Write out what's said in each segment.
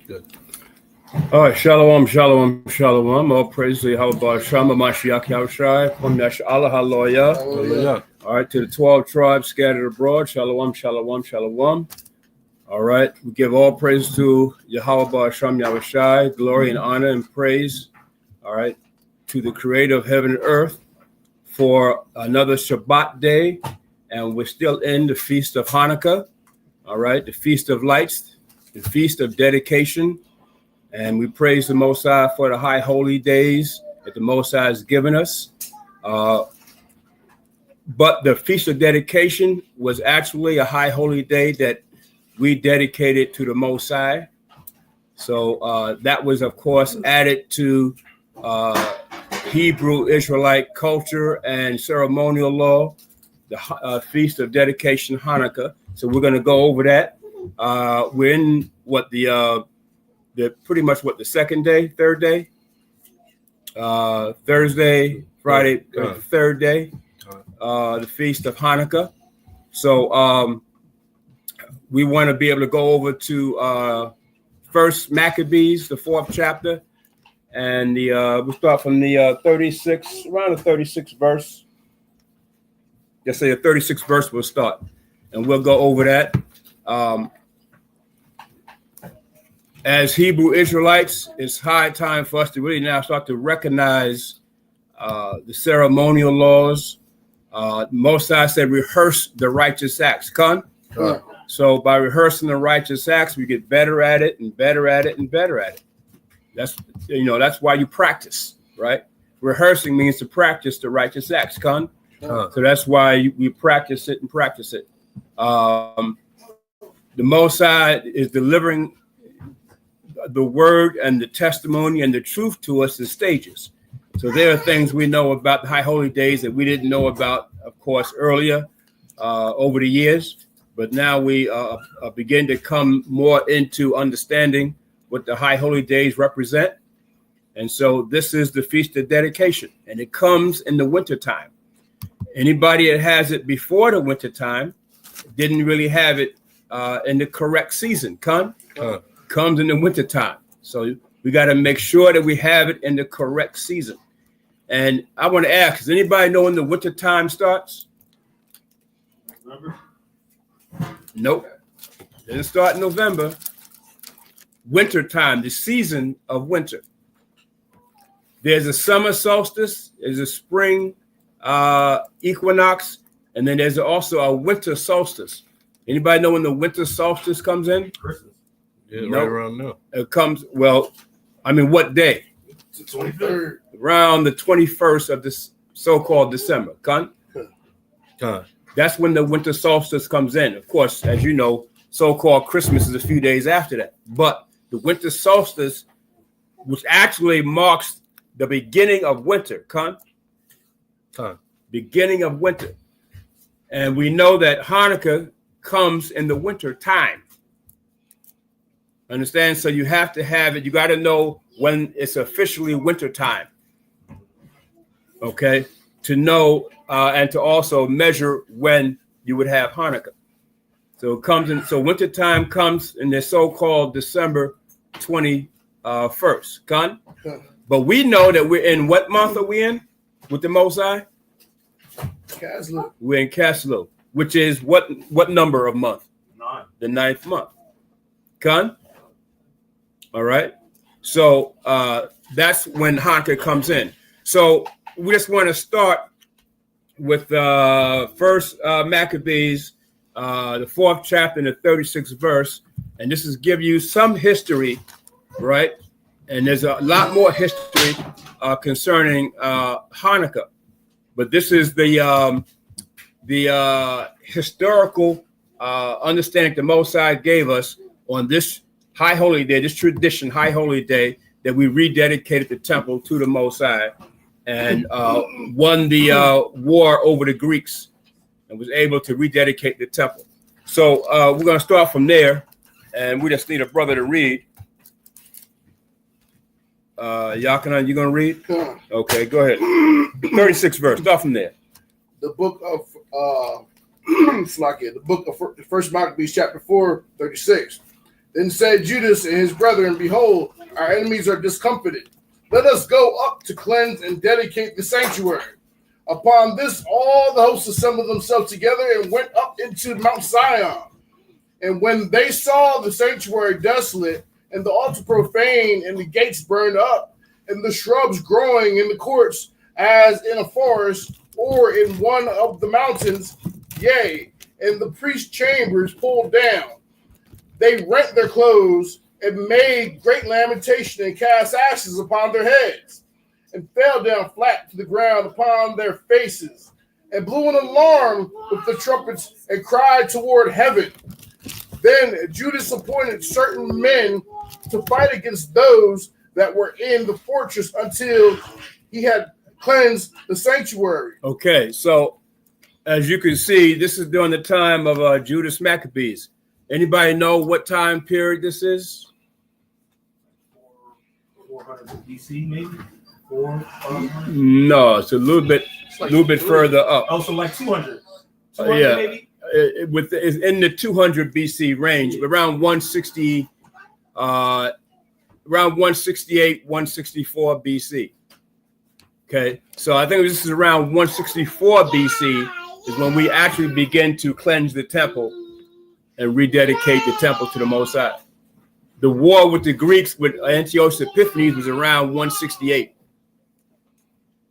Good. All right, shalom, shalom, shalom. All praise to Yahweh Shama Mashiach Yahushai. From Nash Allah Hallelujah. Hallelujah. All right, to the 12 tribes scattered abroad. Shalom, shalom, shalom. All right, we give all praise to Yahweh Shama Yahushai. Glory and honor and praise. All right, to the Creator of heaven and earth for another Shabbat day. And we're still in the Feast of Hanukkah. All right, the Feast of Lights, the Feast of Dedication. And we praise the Most High for the high holy days that the Most High has given us. But the Feast of Dedication was actually a high holy day that we dedicated to the Most High. So that was, of course, added to Hebrew Israelite culture and ceremonial law, the Feast of Dedication, Hanukkah. So we're going to go over that. We're in what the pretty much what the second day, third day, Thursday, Friday, third day, the Feast of Hanukkah. So we want to be able to go over to First Maccabees, the 4th chapter, and we'll start from the around the 36th verse. Just say the 36th verse we'll start, and we'll go over that. As Hebrew Israelites, it's high time for us to really now start to recognize the ceremonial laws. Most High said, rehearse the righteous acts. So by rehearsing the righteous acts, we get better at it and better at it and better at it. That's why you practice, right? Rehearsing means to practice the righteous acts. So that's why we practice it and practice it. The Most High is delivering the word and the testimony and the truth to us in stages. So there are things we know about the high holy days that we didn't know about, of course, earlier over the years. But now we begin to come more into understanding what the high holy days represent. And so this is the Feast of Dedication, and it comes in the wintertime. Anybody that has it before the wintertime didn't really have it in the correct season. Comes in the wintertime. So we got to make sure that we have it in the correct season. And I want to ask, does anybody know when the wintertime starts? November? Nope. It didn't start in November. Wintertime, the season of winter. There's a summer solstice, there's a spring equinox, and then there's also a winter solstice. Anybody know when the winter solstice comes in? Christmas. Yeah, right around now. It comes, what day? It's the 23rd. Around the 21st of this so-called December. That's when the winter solstice comes in. Of course, as you know, so-called Christmas is a few days after that. But the winter solstice, which actually marks the beginning of winter, beginning of winter. And we know that Hanukkah comes in the winter time. Understand? So you have to have it. You got to know when it's officially winter time. Okay? To know and to also measure when you would have Hanukkah. So it comes in. So winter time comes in the so-called December 21st. But we know that we're in what month are we in with the Most High? Caslu. We're in Caslu, which is what number of month? 9. The 9th month. All right. So that's when Hanukkah comes in. So we just want to start with First Maccabees, the 4th chapter and the 36th verse. And this is give you some history, right? And there's a lot more history concerning Hanukkah. But this is the historical understanding the Most High gave us on this high holy day, this tradition, high holy day, that we rededicated the temple to the Most High and won the war over the Greeks and was able to rededicate the temple. So we're going to start from there, and we just need a brother to read. Yakanan, you gonna read? Come. Okay, go ahead. 36th verse. Start from there. The book of the book of First Maccabees, chapter 4, 36. Then said Judas and his brethren, behold, our enemies are discomfited. Let us go up to cleanse and dedicate the sanctuary. Upon this, all the hosts assembled themselves together and went up into Mount Zion. And when they saw the sanctuary desolate, and the altar profane, and the gates burned up, and the shrubs growing in the courts, as in a forest or in one of the mountains, yea, and the priest's chambers pulled down, they rent their clothes and made great lamentation and cast ashes upon their heads, and fell down flat to the ground upon their faces, and blew an alarm with the trumpets and cried toward heaven. Then Judas appointed certain men to fight against those that were in the fortress until he had cleansed the sanctuary. Okay, so as you can see, this is during the time of Judas Maccabees. Anybody know what time period this is? 400 BC, maybe 400. No, it's a little bit further up. Oh, so like 200. Yeah. Maybe. It's in the 200 BC range, around 160, around 168, 164 BC. Okay, so I think this is around 164 BC is when we actually begin to cleanse the temple and rededicate the temple to the Most High. The war with the Greeks with Antiochus Epiphanes was around 168.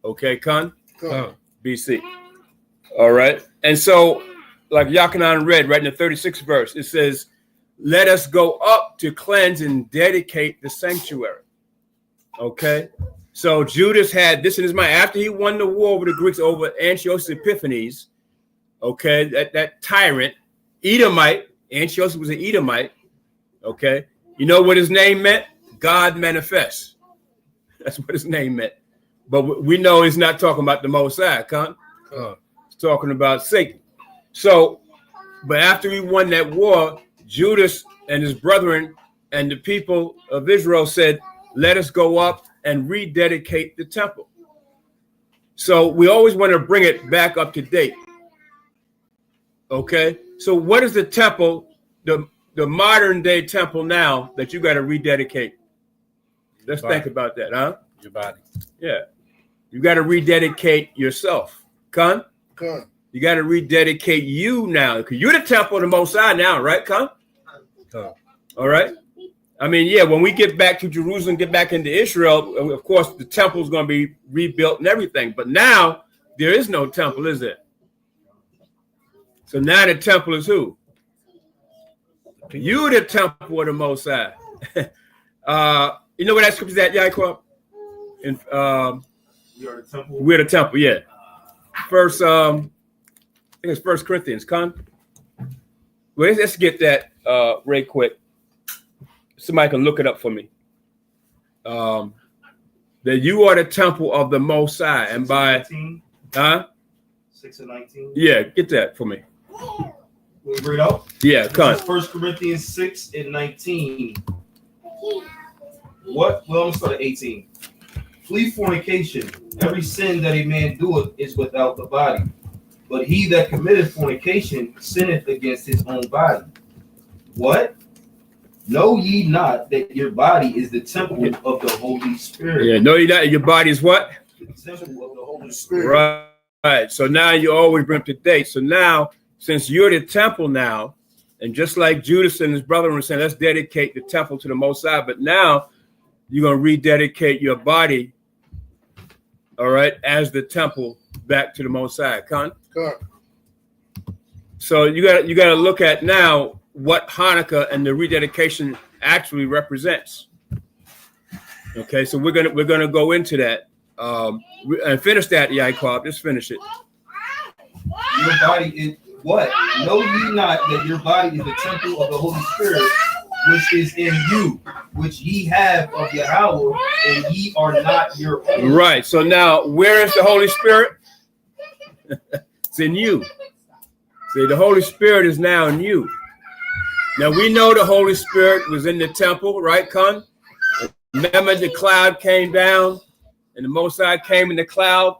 Okay, Khan? BC. All right, and so like Yakanan read right in the 36th verse, it says, let us go up to cleanse and dedicate the sanctuary. Okay. So Judas had this in his mind after he won the war over the Greeks over Antiochus Epiphanes. Okay. That tyrant, Edomite, Antiochus was an Edomite. Okay. You know what his name meant? God manifests. That's what his name meant. But we know he's not talking about the Most High, He's talking about Satan. So, but after he won that war, Judas and his brethren and the people of Israel said, let us go up and rededicate the temple. So we always want to bring it back up to date. Okay. So what is the temple, the modern day temple now that you got to rededicate? Let's think about that, huh? Your body. Yeah. You got to rededicate yourself. Con? You got to rededicate you now, because you're the temple of the Most High now, right, Con? All right. I mean, yeah, when we get back to Jerusalem, get back into Israel, of course, the temple is going to be rebuilt and everything. But now there is no temple, is there? So now the temple is who? You the temple of the Most High. You know where that scripture is at, Yaakov? We're the temple, yeah. First, I think it's 1 Corinthians. Con? Well, let's get that right quick. Somebody can look it up for me. That you are the temple of the Most High, and by 6 and 19. Yeah, get that for me. Will you bring it up? Yeah, come. 1 Corinthians 6 and 19. What? Well, I'm gonna start at 18. Flee fornication. Every sin that a man doeth is without the body, but he that committeth fornication sinneth against his own body. What? Know ye not that your body is the temple of the Holy Spirit? Yeah, know ye not your body is what? The temple of the Holy Spirit. Right. So now you always bring up to date. So now, since you're the temple now, and just like Judas and his brother were saying, let's dedicate the temple to the Most High, but now you're going to rededicate your body, all right, as the temple back to the Most High. So you got to look at now what Hanukkah and the rededication actually represents. Okay, so we're gonna go into that and finish that, Yaakov. Just finish it. Your body is what? Know ye not that your body is the temple of the Holy Spirit, which is in you, which ye have of Yahweh, and ye are not your own. Right. So now, where is the Holy Spirit? It's in you. See, the Holy Spirit is now in you. Now we know the Holy Spirit was in the temple, right, Con? remember the cloud came down, and the Most High came in the cloud,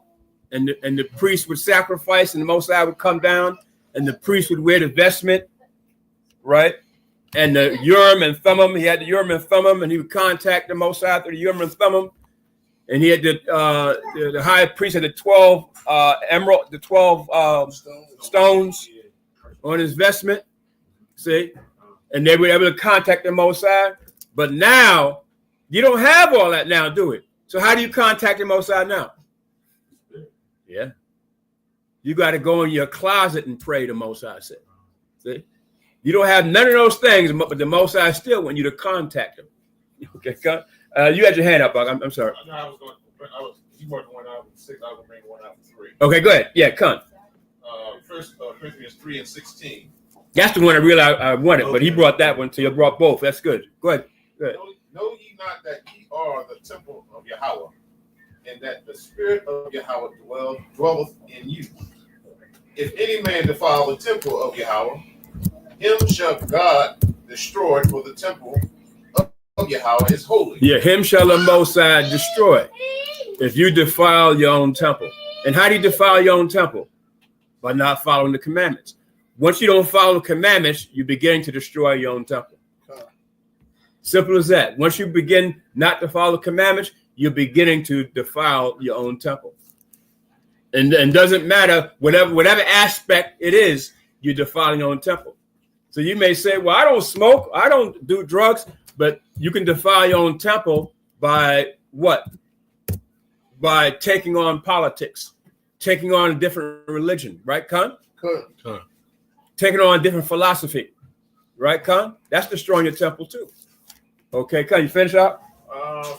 and the priest would sacrifice, and the Most High would come down, and the priest would wear the vestment, right? And the Urim and Thummim, he had the Urim and Thummim, and he would contact the Most High through the Urim and Thummim. And he had the high priest had the 12 emerald, the 12 stones on his vestment. See, and they were able to contact the Most High. But now you don't have all that now, do it? So how do you contact the Most High now? Yeah, you got to go in your closet and pray. The Most High said. See, you don't have none of those things, but the Most High still want you to contact him. Okay, you had your hand up, Buck. I'm sorry. No, I was going. You brought the one out with 6. I was going to bring the one out with 3. Okay, go ahead. Yeah, come. First Corinthians 3:16. That's the one I realized I wanted, but he brought that one, so you brought both. That's good. Go ahead. Go ahead. Know ye not that ye are the temple of Yahweh, and that the Spirit of Yahweh dwelleth in you? If any man defile the temple of Yahweh, him shall God destroy, for the temple of Yahweh is holy. Yeah, him shall the Most High destroy if you defile your own temple. And how do you defile your own temple? By not following the commandments. Once you don't follow the commandments, you're beginning to destroy your own temple. Simple as that. Once you begin not to follow the commandments, you're beginning to defile your own temple. And doesn't matter, whatever aspect it is, you're defiling your own temple. So you may say, well, I don't smoke, I don't do drugs, but you can defile your own temple by what? By taking on politics, taking on a different religion, right, Khan? Good. Taking on a different philosophy, right, Khan? That's destroying your temple too. Okay, Khan, you finish up?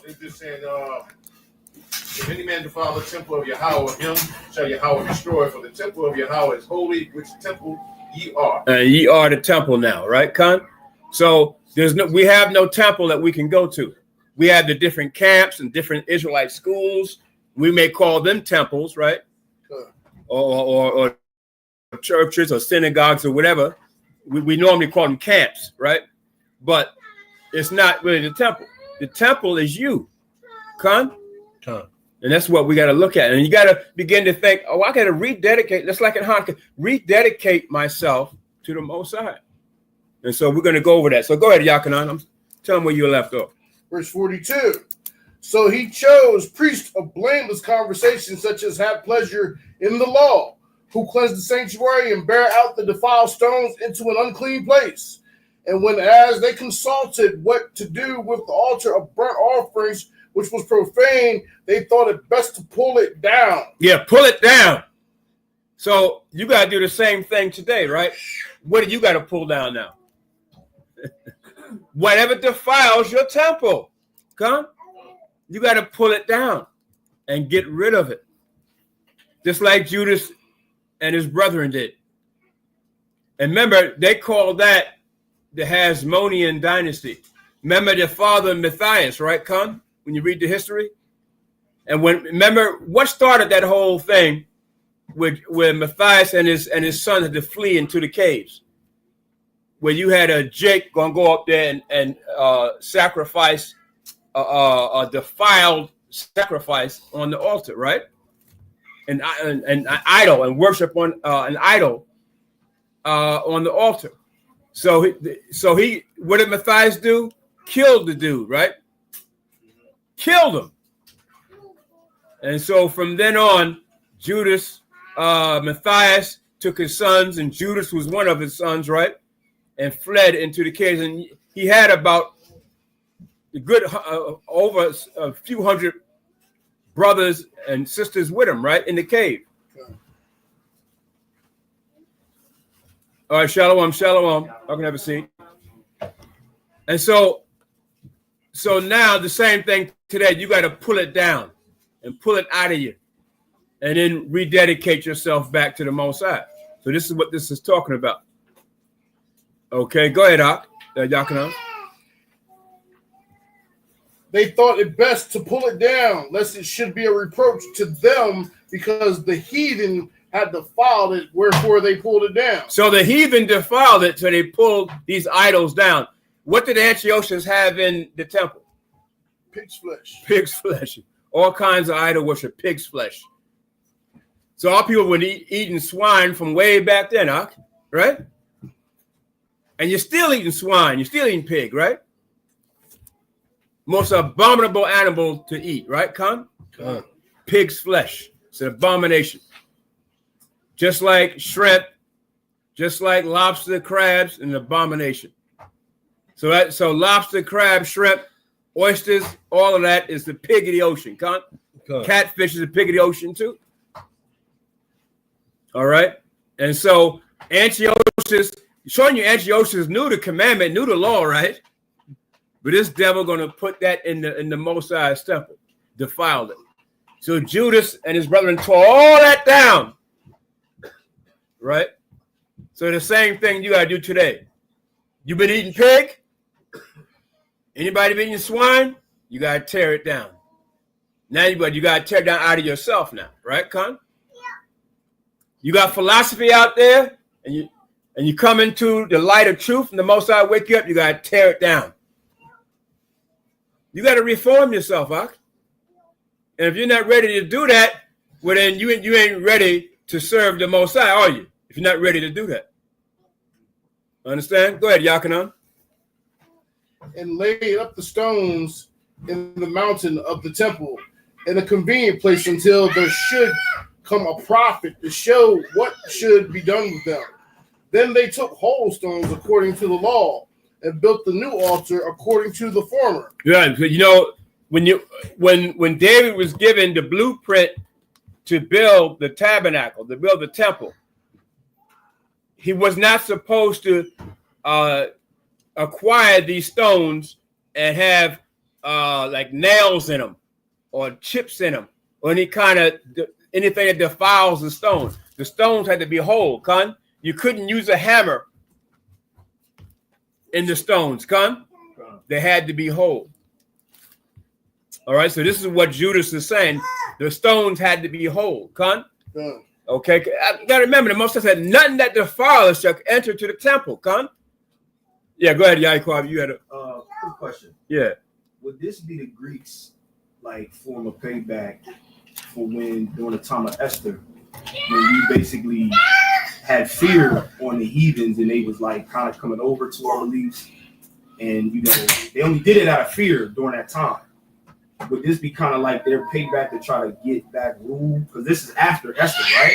It's just saying, if any man defile the temple of Yahweh, him shall Yahweh destroy, for the temple of Yahweh is holy, which temple ye are. And ye are the temple now, right, Khan? So we have no temple that we can go to. We have the different camps and different Israelite schools. We may call them temples, right? Or churches or synagogues or whatever. We normally call them camps, right? But it's not really the temple. The temple is you, Khan. And that's what we got to look at. And you got to begin to think, oh, I got to rededicate, just like in Hanukkah, rededicate myself to the Most High. And so we're going to go over that. So go ahead, Yakanan. Tell them where you left off. Verse 42. So he chose priests of blameless conversation, such as have pleasure in the law, who cleanse the sanctuary and bear out the defiled stones into an unclean place. And when as they consulted what to do with the altar of burnt offerings, which was profane, they thought it best to pull it down. Yeah, pull it down. So you got to do the same thing today, right? What do you got to pull down now? Whatever defiles your temple, come, you got to pull it down and get rid of it. Just like Judas and his brethren did. And remember, they called that the Hasmonean dynasty. Remember their father Matthias, right, Con? When you read the history? And remember what started that whole thing where Matthias and his son had to flee into the caves, where you had a Jake gonna go up there and sacrifice a defiled sacrifice on the altar, right? An idol, and worship on an idol on the altar. So he what did Matthias do? Killed the dude, right? Killed him. And so from then on, Judas, Matthias took his sons, and Judas was one of his sons, right? And fled into the caves. And he had about a good over a few hundred brothers and sisters with him, right? In the cave. All right, shalom, shalom. I can have a seat. And so now the same thing today. You got to pull it down and pull it out of you, and then rededicate yourself back to the Most High. So this is what this is talking about. Okay, go ahead, Yakanam. They thought it best to pull it down, lest it should be a reproach to them, because the heathen had defiled it, wherefore they pulled it down. So the heathen defiled it, so they pulled these idols down. What did the Antiochians have in the temple? Pig's flesh. Pig's flesh. All kinds of idol worship, pig's flesh. So our people were eating swine from way back then, huh? Right? And you're still eating swine. You're still eating pig, right? Most abominable animal to eat, right, Con? Pig's flesh. It's an abomination. Just like shrimp, just like lobster, crabs, an abomination. So lobster, crab, shrimp, oysters, all of that is the pig of the ocean. Catfish is a pig of the ocean too. All right. And so Antiochus, showing you Antiochus knew the commandment, knew the law, right? But this devil going to put that in the Most High's temple, defiled it. So Judas and his brethren tore all that down. Right? So the same thing you got to do today. You've been eating pig? Anybody been eating swine? You got to tear it down. Now you got to tear it down out of yourself now. Right, Con? Yeah. You got philosophy out there, and you come into the light of truth, and the Most High wake you up, you got to tear it down. You got to reform yourself, Ak. And if you're not ready to do that, well, then you ain't ready to serve the Most High, are you? If you're not ready to do that. Understand? Go ahead, Yakanan. And laid up the stones in the mountain of the temple in a convenient place until there should come a prophet to show what should be done with them. Then they took whole stones according to the law and built the new altar according to the former. Yeah, you know, when David was given the blueprint to build the tabernacle, to build the temple, he was not supposed to acquire these stones and have like nails in them or chips in them or anything that defiles the stone. The stones had to be whole, Con. You couldn't use a hammer in the stones, Con. They had to be whole. All right, so this is what Judas is saying. The stones had to be whole, Con. Okay, you got to remember, the Most High said, nothing that defiles shall enter to the temple, Con. Yeah, go ahead, Yaakov. You had a quick question. Yeah. Would this be the Greeks' like form of payback for when during the time of Esther, when we basically had fear on the heathens and they was like kind of coming over to our beliefs, and you know they only did it out of fear during that time? Would this be kind of like their payback to try to get back rule? Because this is after Esther, right?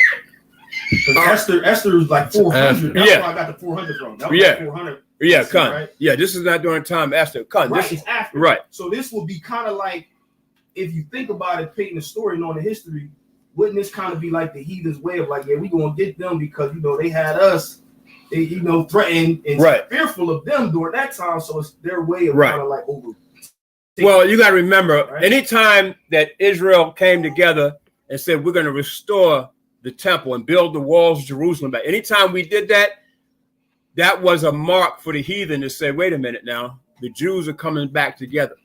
Because Esther was like 400. That's where I got the 400 from. That was like 400. Yeah, Con. Right? Yeah, this is not during time Esther. Con. Right, this is after. Right. So this will be kind of like, if you think about it, painting the story, knowing the history, wouldn't this kind of be like the heathens' way of like, yeah, we gonna get them because you know they had us, they threatened and fearful of them during that time. So it's their way of kind of like over. Well, you got to remember, anytime that Israel came together and said, we're going to restore the temple and build the walls of Jerusalem back, anytime we did that, that was a mark for the heathen to say, wait a minute now, the Jews are coming back together.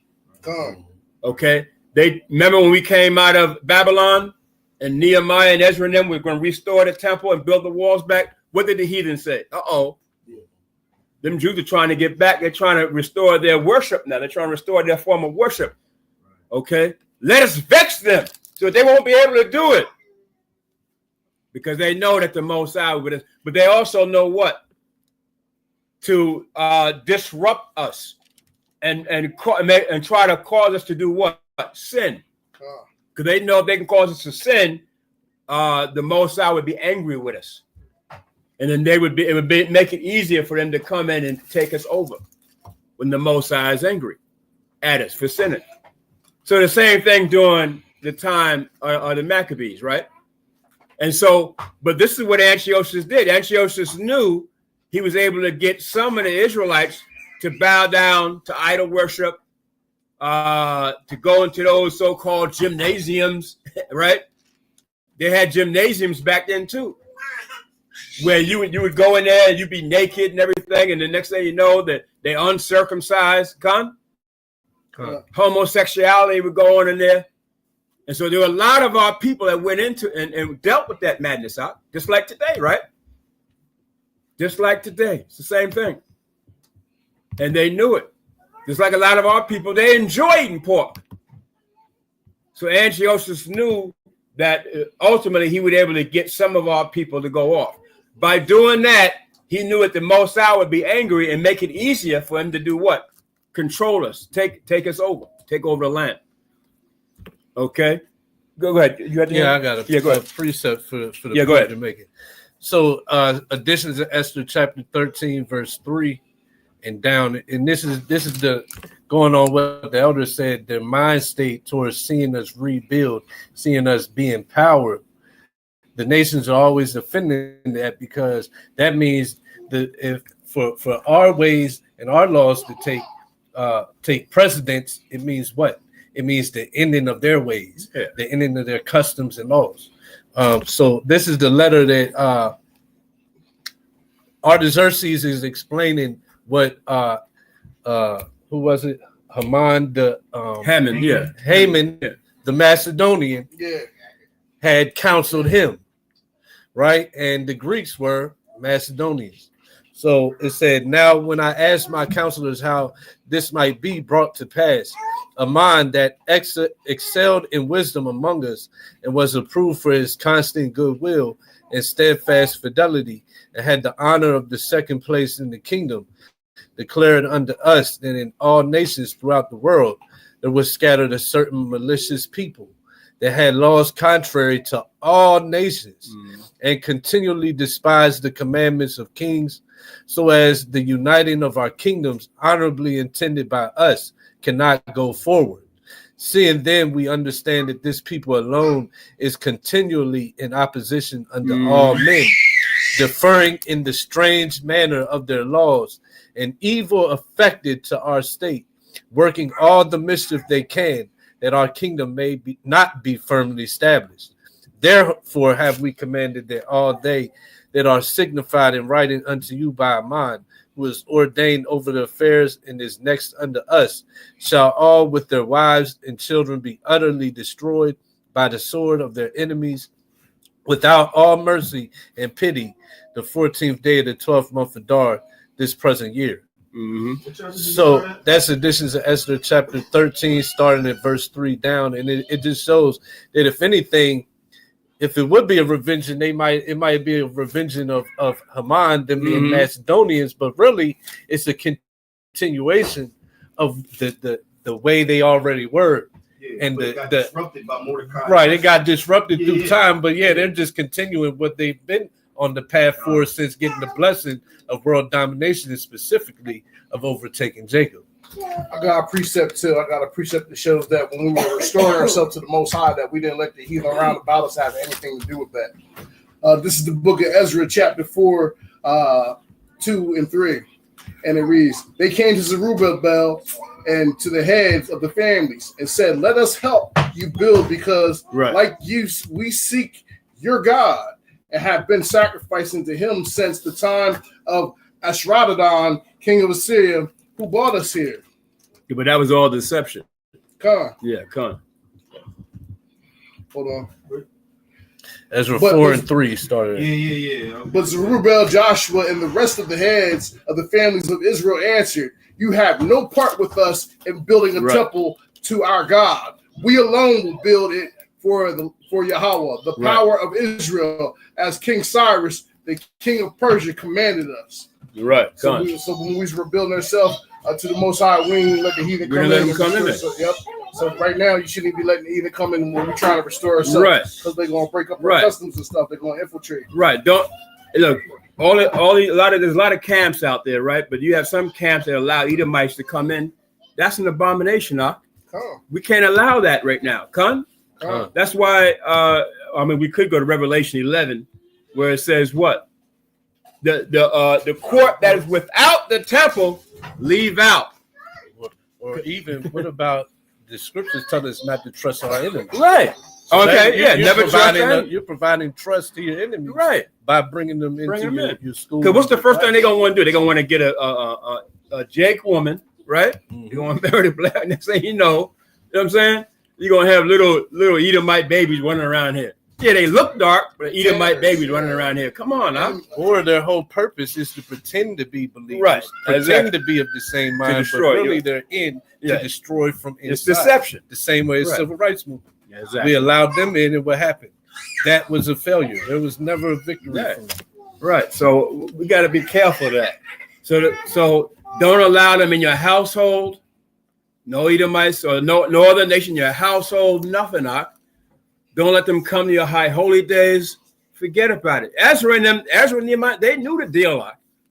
Okay? They remember when we came out of Babylon and Nehemiah and Ezra and them were going to restore the temple and build the walls back. What did the heathen say? Them Jews are trying to get back. They're trying to restore their worship now. They're trying to restore their form of worship. Okay? Let us vex them so they won't be able to do it. Because they know that the Most High will. But they also know what? To disrupt us and try to cause us to do what? Sin. Because they know if they can cause us to sin, the Most High would be angry with us. And then it would make it easier for them to come in and take us over when the Most High is angry at us for sinning. So the same thing during the time of the Maccabees, right? And so, but this is what Antiochus did. Antiochus knew he was able to get some of the Israelites to bow down to idol worship, to go into those so-called gymnasiums, right? They had gymnasiums back then too, where you would go in there and you'd be naked and everything, and the next thing you know that they uncircumcised, homosexuality would go on in there. And so there were a lot of our people that went into and dealt with that madness out, just like today, right? Just like today. It's the same thing. And they knew it. Just like a lot of our people, they enjoy eating pork. So Antiochus knew that ultimately he would be able to get some of our people to go off. By doing that, he knew that the Most High would be angry and make it easier for him to do what? Control us, take us over, take over the land. Okay, go ahead. You had I got a precept for the go point ahead. you're making. So, additions to Esther chapter 13, verse 3 and down, and this is the going on what the elder said. Their mind state towards seeing us rebuild, seeing us be empowered. The nations are always defending that because that means that if for our ways and our laws to take precedence, it means what? It means the ending of their ways, the ending of their customs and laws. So this is the letter that Artaxerxes is explaining what who was it? Haman the Haman, the Macedonian, had counseled him, right? And the Greeks were Macedonians. So it said, now when I asked my counselors how this might be brought to pass, a man that excelled in wisdom among us and was approved for his constant goodwill and steadfast fidelity and had the honor of the second place in the kingdom, declared unto us that in all nations throughout the world there was scattered a certain malicious people that had laws contrary to all nations and continually despised the commandments of kings, so as the uniting of our kingdoms honorably intended by us cannot go forward. Seeing then we understand that this people alone is continually in opposition unto all men, deferring in the strange manner of their laws, and evil affected to our state, working all the mischief they can, that our kingdom may not be firmly established. Therefore have we commanded that all they that are signified in writing unto you by a man, who is ordained over the affairs and is next unto us, shall all with their wives and children be utterly destroyed by the sword of their enemies, without all mercy and pity, the 14th day of the 12th month of Adar, this present year. So that's additions to Esther chapter 13, starting at verse 3 down, and it just shows that if anything, if it would be a revenge, it might be a revenge of Haman, them being Macedonians, but really it's a continuation of the way they already were. And it got disrupted by Mordecai. Right, it got disrupted through time, but they're just continuing what they've been on the path for since getting the blessing of world domination and specifically of overtaking Jacob. I got a precept too. I got a precept that shows that when we were restoring ourselves to the Most High, that we didn't let the heathen around about us have anything to do with that. This is the book of Ezra, chapter 4, 2 and 3. And it reads, they came to Zerubbabel and to the heads of the families and said, let us help you build, because like you, we seek your God and have been sacrificing to him since the time of Ashradadon, king of Assyria, who brought us here. Yeah, but that was all deception. Con. Yeah, con. Hold on. Ezra 4 and 3 started. Yeah. But Zerubbabel, Joshua, and the rest of the heads of the families of Israel answered, you have no part with us in building a temple to our God. We alone will build it for Yahweh, the power of Israel, as King Cyrus, the king of Persia, commanded us. Right. So when we were building ourselves to the Most High, we ain't let the heathen come in. So right now, you shouldn't be letting the heathen come in when we're trying to restore ourselves, because they're gonna break up our customs and stuff. They're gonna infiltrate. Right. Don't look. There's a lot of camps out there, right? But you have some camps that allow Edomites to come in. That's an abomination, huh? We can't allow that right now. That's why. We could go to Revelation 11, where it says what? The court that is without the temple, leave out. Or even what about the scriptures tell us not to trust our enemies? Right. So never trust. You're providing trust to your enemies, by bringing them into your school. Because what's the first thing they're gonna want to do? They're gonna want to get a Jake woman, right? They're gonna marry the black. Next thing you know what I'm saying? You're gonna have little Edomite babies running around here. Yeah, they look dark, but Edomite babies running around here. Come on, now. Or their whole purpose is to pretend to be believers, Right? Pretend to be of the same mind, destroy, but really they're in to destroy from inside. It's deception. The same way as civil rights movement. Yeah, exactly. We allowed them in, and what happened? That was a failure. There was never a victory. From them. Right. So we got to be careful of that. So don't allow them in your household. No Edomites or no other nation in your household. Nothing. Don't let them come to your high holy days. Forget about it. Ezra and Nehemiah, they knew the deal.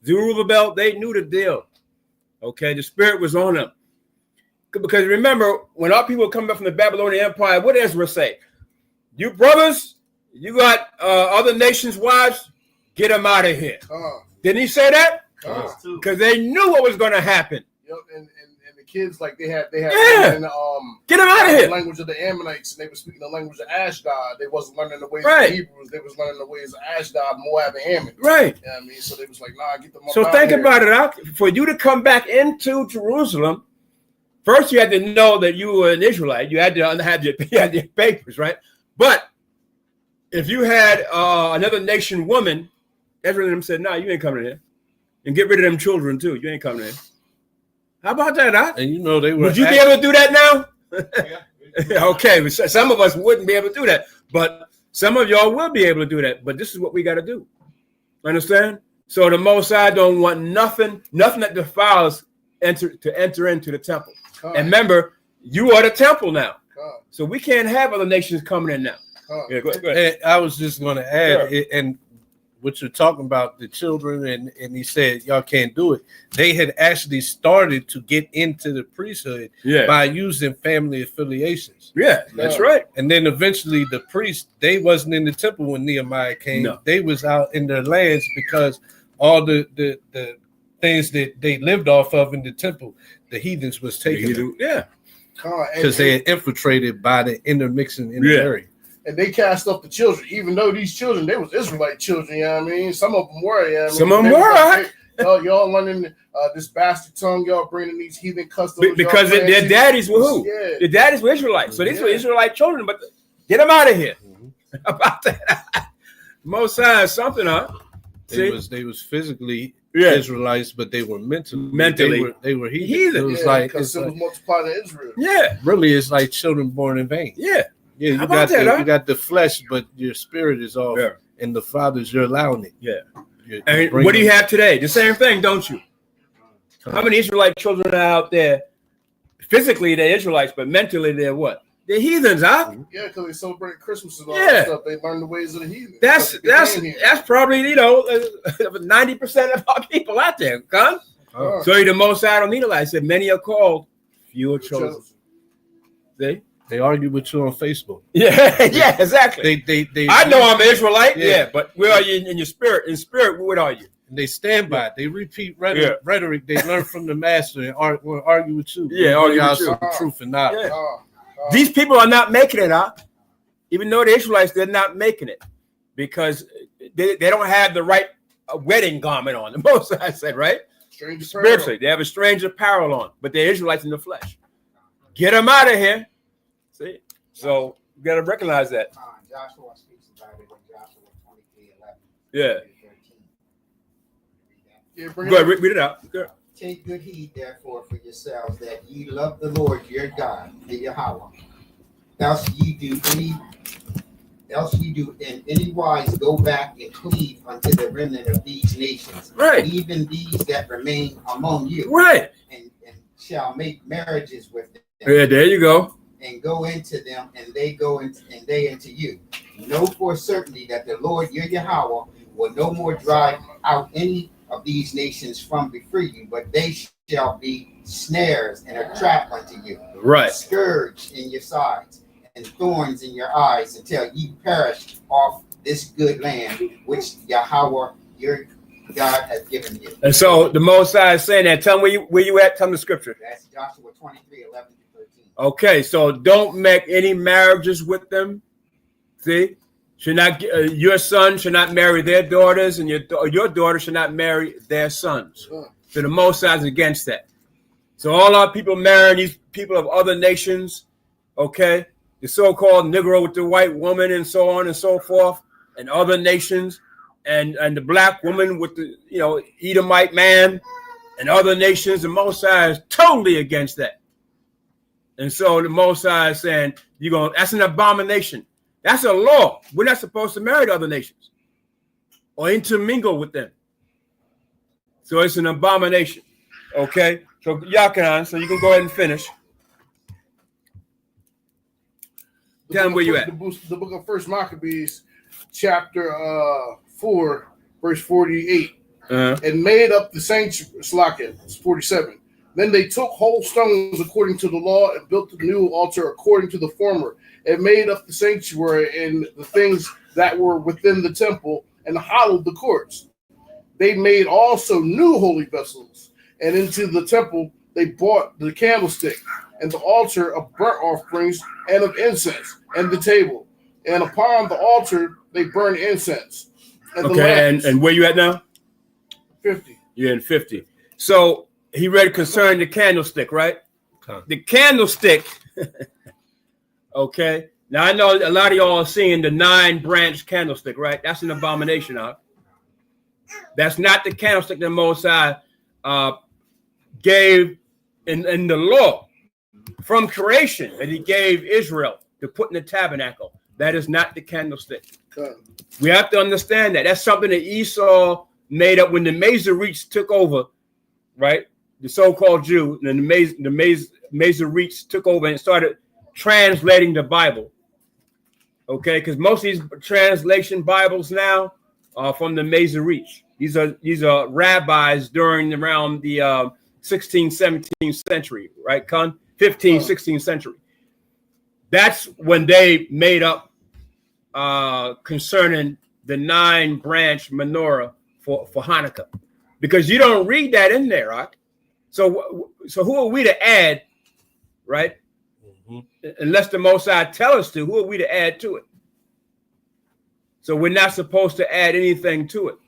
Zerubbabel, they knew the deal. Okay, the spirit was on them. Because remember, when our people come back from the Babylonian Empire, what did Ezra say? You brothers, you got other nations' wives, get them out of here. Didn't he say that? Because they knew what was going to happen. Yep, and the kids, like they had get them out of here. The language of the Ammonites, and they were speaking the language of Ashdod. They wasn't learning the ways of the Hebrews. They was learning the ways of Ashdod, Moab, and Ammon. Right. You know what I mean? So they was like, nah, get them up So out think here. about it. For you to come back into Jerusalem, first you had to know that you were an Israelite. You had to have your papers, right? But if you had another nation woman, Ezra and them said, nah, you ain't coming in here. And get rid of them children too. You ain't coming in. How about that, And you know they were. Would you be able to do that now? Okay, some of us wouldn't be able to do that, but some of y'all will be able to do that. But this is what we got to do. Understand? So the Most High don't want nothing that defiles to enter into the temple. And remember, you are the temple now, so we can't have other nations coming in now. Yeah, go ahead. And I was just going to add, and what you're talking about, the children, and he said y'all can't do it. They had actually started to get into the priesthood by using family affiliations. Yeah, that's right. And then eventually the priests, they wasn't in the temple when Nehemiah came. No. They was out in their lands because all the things that they lived off of in the temple, the heathens was taking them. Yeah. Because they had infiltrated by the intermixing in the area. And they cast up the children, even though these children, they was Israelite children, you know what I mean? Some of them were, you know what I mean? Some of them were, right? Y'all learning this bastard tongue, y'all bringing these heathen customs. Because their daddies were who? Yeah. Their daddies were Israelites. So these were Israelite children, but get them out of here. About that. Most signs something, huh? They was physically Israelites, but they were mentally they were heathen. It was like because it was multiplied in Israel. Yeah. Really, it's like children born in vain. Yeah. Yeah, you got the flesh, but your spirit is off, and the Father's, you're allowing it. Yeah. And what do you have today? The same thing, don't you? How many Israelite children are out there? Physically, they're Israelites, but mentally, they're what? They're heathens, huh? Yeah, because they celebrate Christmas and all that stuff. They learn the ways of the heathen. That's probably 90% of our people out there, huh? So you're the Most High don't need a lie. I said many are called, few are chosen. See? They argue with you on Facebook. Yeah, exactly. They I know I'm an Israelite, but where are you in your spirit? In spirit, what are you? And they stand by it. They repeat rhetoric they learn from the master and argue with you. Yeah, argue with you. Truth and knowledge. These people are not making it up. Even though the Israelites, they're not making it because they don't have the right wedding garment on. The Most I said, right? Spiritually, they have a strange apparel on, but they're Israelites in the flesh. Get them out of here. See? So you got to recognize that. Joshua speaks about it in Joshua 23:11. Yeah. Go ahead, read it out. Go. Take good heed, therefore, for yourselves that ye love the Lord your God, the Yahweh. Else ye do in any wise go back and cleave unto the remnant of these nations, right? Even these that remain among you, right? And shall make marriages with them. Yeah, there you go. And go into them, and they go into they into you. Know for certainty that the Lord your Yahweh will no more drive out any of these nations from before you, but they shall be snares and a trap unto you, right? A scourge in your sides and thorns in your eyes, until ye perish off this good land which Yahweh your God has given you. And so the Most High is saying that. Tell me where you at. Tell me the scripture. That's Joshua 23:11-13. Okay, so don't make any marriages with them. See, should not your son should not marry their daughters, and your daughter should not marry their sons. So the Most High is against that. So all our people marrying these people of other nations, okay, the so-called Negro with the white woman and so on and so forth, and other nations, and the black woman with the, you know, Edomite man and other nations. The Most High is totally against that. And so the Most High is saying, that's an abomination. That's a law. We're not supposed to marry the other nations or intermingle with them. So it's an abomination. Okay? So Yakan, so you can go ahead and finish. Tell them where you at. The book of First Maccabees, chapter 4, verse 48. And made up the sanctuary, Slakia, 47. Then they took whole stones according to the law and built the new altar according to the former, and made up the sanctuary and the things that were within the temple, and hollowed the courts. They made also new holy vessels, and into the temple they brought the candlestick, and the altar of burnt offerings and of incense, and the table. And upon the altar they burned incense. And okay, and where you at now? 50. You're in 50. So he read concerning the candlestick, right? Okay. The candlestick, okay. Now I know a lot of y'all are seeing the 9-branch candlestick, right? That's an abomination, huh? That's not the candlestick that Most High gave in the law from creation that he gave Israel to put in the tabernacle. That is not the candlestick. Okay. We have to understand that. That's something that Esau made up when the Masoretes took over, right? The so-called Jew, and the Masoretes took over and started translating the Bible. Okay, because most of these translation Bibles now are from the Masoretes. These are rabbis during around the 16th, 17th century, right? 15th, 16th century. That's when they made up concerning the 9-branch menorah for Hanukkah, because you don't read that in there, right? So who are we to add, right? Mm-hmm. Unless the Most High tell us to, who are we to add to it? So we're not supposed to add anything to it.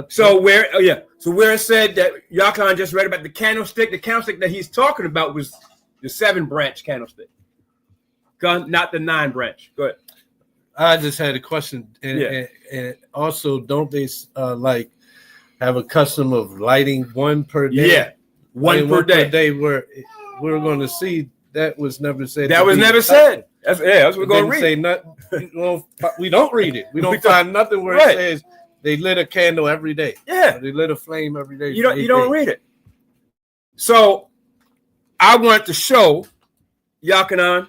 So where it said that Yakan just read about the candlestick that he's talking about was the 7-branch candlestick, not the 9-branch. Go ahead. I just had a question, and also, don't they like have a custom of lighting one per day? Yeah, one per day. Where we're going to see that was never said. That was never said. That's what we're going to read. Say nothing. We don't read it. We don't find nothing where it says they lit a candle every day. Yeah, they lit a flame every day. You don't read it. So I want to show Yakanan.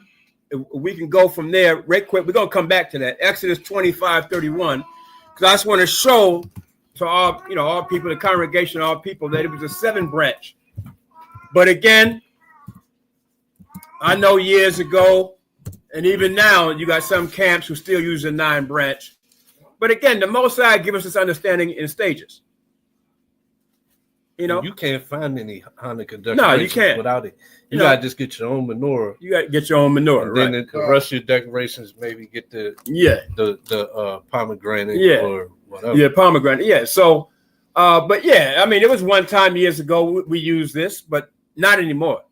We can go from there right quick. We're going to come back to that. Exodus 25:31. Because I just want to show to all people, the congregation, all people, that it was a 7-branch. But again, I know years ago, and even now, you got some camps who still use a 9-branch. But again, the Most High give us this understanding in stages. You can't find any Hanukkah decorations. No, you can't without it. You gotta just get your own menorah. You gotta get your own menorah, and then the rest of your decorations, maybe get the pomegranate or whatever. Yeah, pomegranate. Yeah. So, but yeah, I mean, it was one time years ago we used this, but not anymore.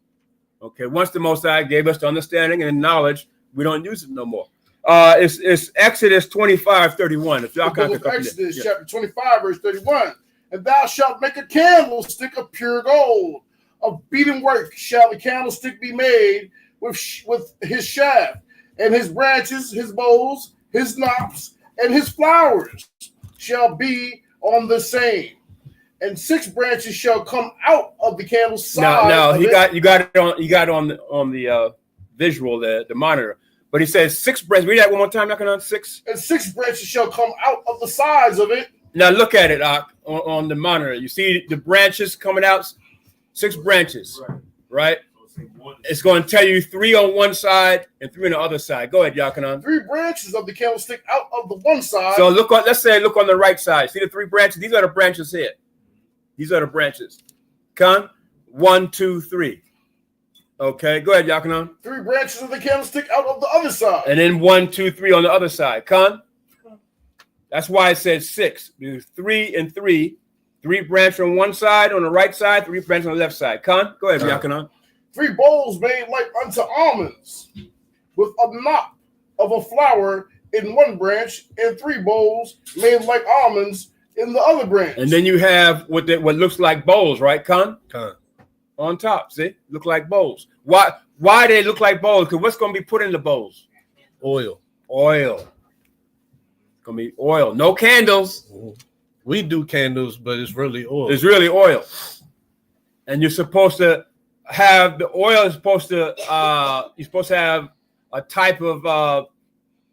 Okay. Once the Most High gave us the understanding and knowledge, we don't use it no more. It's Exodus 25:31. If y'all can Exodus chapter 25, verse 31. And thou shalt make a candlestick of pure gold. Of beaten work shall the candlestick be made with his shaft, and his branches, his bowls, his knops, and his flowers shall be on the same. And 6 branches shall come out of the candle's side. No, you got it on the visual, the monitor. But he says 6 branches. Read that one more time. Knocking on 6. And 6 branches shall come out of the sides of it. Now look at it on the monitor. You see the branches coming out, 6 branches, right? It's going to tell you 3 on one side and 3 on the other side. Go ahead, Yakanan. 3 branches of the candlestick out of the one side. So look on the right side. See the 3 branches? These are the branches here. These are the branches. Con 1, 2, 3. Okay, go ahead, Yakanan. 3 branches of the candlestick out of the other side. And then 1, 2, 3 on the other side. Con. That's why it says 6. Because 3 and 3. 3 branches on one side, on the right side, 3 branches on the left side. Con, go ahead, Yakanan. 3 bowls made like unto almonds, with a knot of a flower in one branch and 3 bowls made like almonds in the other branch. And then you have what looks like bowls, right, Con? On top, see? Look like bowls. Why they look like bowls? Because what's going to be put in the bowls? Oil. It's going to be oil. No candles. We do candles, but it's really oil. It's really oil. And you're supposed to have the oil is supposed to you're supposed to have a type of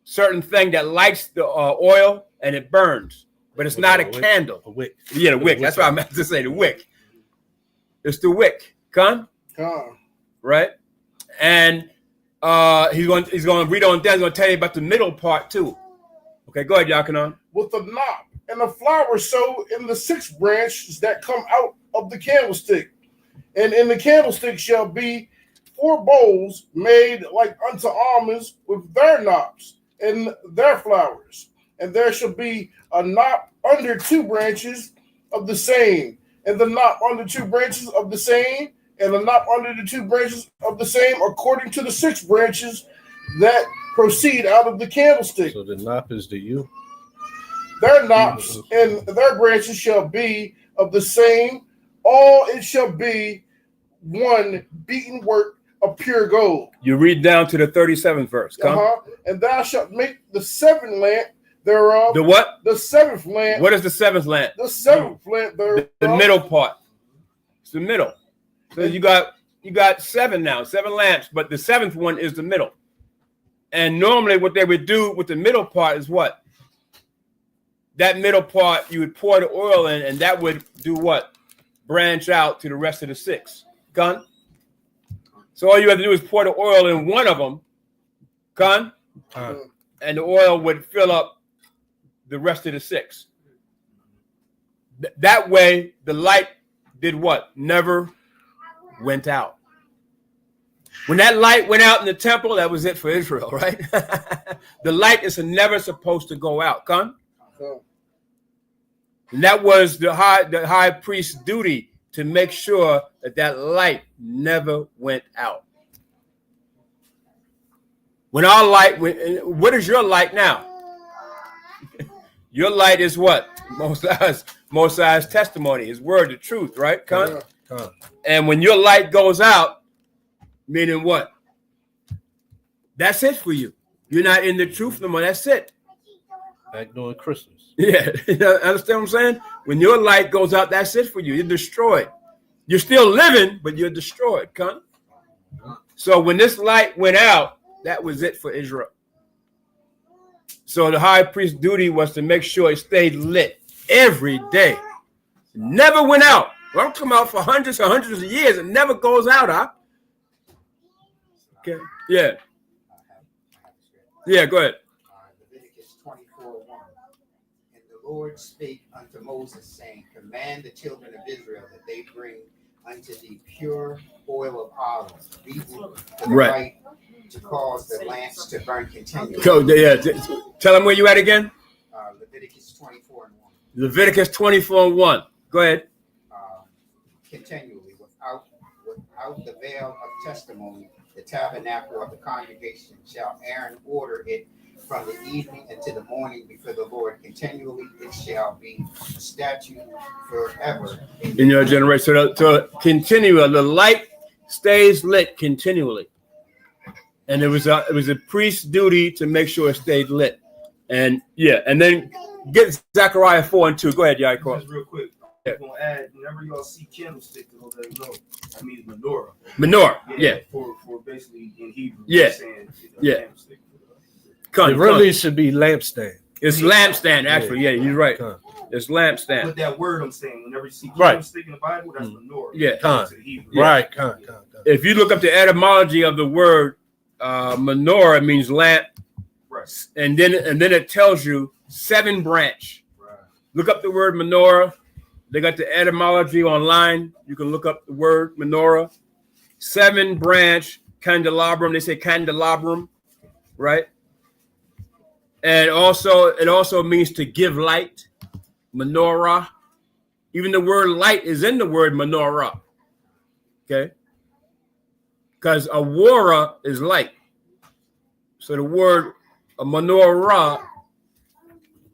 certain thing that lights the oil and it burns, but it's not a candle. A wick. Yeah, the wick. That's what I meant to say. The wick. It's the wick. Con? Right? And he's going to read on down. He's going to tell you about the middle part too. Okay, go ahead, Yakanan. With a knot and a flower so in the 6 branches that come out of the candlestick. And in the candlestick shall be 4 bowls made like unto almonds with their knops and their flowers. And there shall be a knot under 2 branches of the same, and the knot under 2 branches of the same, and the knot under the 2 branches of the same, according to the 6 branches that proceed out of the candlestick. So the knot is the you. Their knops and their branches shall be of the same. All it shall be one beaten work of pure gold. You read down to the 37th verse. And thou shalt make the 7th lamp thereof. The what? The 7th lamp. What is the 7th lamp? The 7th lamp thereof. The middle part. It's the middle. So you got 7 now, 7 lamps, but the 7th one is the middle. And normally what they would do with the middle part is what? That middle part, you would pour the oil in, and that would do what? Branch out to the rest of the 6. Gun? So all you have to do is pour the oil in one of them. Gun? And the oil would fill up the rest of the 6. That way, the light did what? Never went out. When that light went out in the temple, that was it for Israel, right? The light is never supposed to go out. Gun? And that was the high priest's duty to make sure that light never went out. When our light, what is your light now? Your light is what? Most High's testimony, His word, the truth, right? And when your light goes out, meaning what? That's it for you. You're not in the truth no more. That's it. Like during Christmas. Yeah, understand what I'm saying? When your light goes out, that's it for you. You're destroyed. You're still living, but you're destroyed, cunt. So when this light went out, that was it for Israel. So the high priest's duty was to make sure it stayed lit every day. Never went out. Don't come out for hundreds and hundreds of years. It never goes out, huh? Okay. Yeah. Yeah, go ahead. Leviticus 24:1. And the Lord spake unto Moses, saying, Command the children of Israel that they bring unto thee pure oil of olive, beaten to the right, to cause the lamps to burn continually. So, yeah, tell them where you at again. Leviticus 24:1. Leviticus 24:1. Go ahead. Continually, without the veil of testimony, the tabernacle of the congregation shall Aaron order it from the evening until the morning before the Lord. Continually, it shall be a statute forever in your generation. So continually, the light stays lit continually, and it was a priest's duty to make sure it stayed lit. And yeah, and then get Zechariah 4:2. Go ahead, Yaakov. Just real quick. I'm gonna add, whenever y'all see candlestick, know, I mean menorah. Menorah, yeah. For basically in Hebrew, saying, It really should be lampstand. It's lampstand, actually. Yeah, you're right. It's lampstand. With that word, I'm saying, whenever you see candlestick in the Bible, that's menorah. Yeah. Right. If you look up the etymology of the word menorah, it means lamp. Right. And then it tells you 7 branch. Right. Look up the word menorah. They got the etymology online. You can look up the word menorah. 7 branch candelabrum. They say candelabrum, right? And it also means to give light. Menorah. Even the word light is in the word menorah. Okay? Because aurora is light. So the word menorah,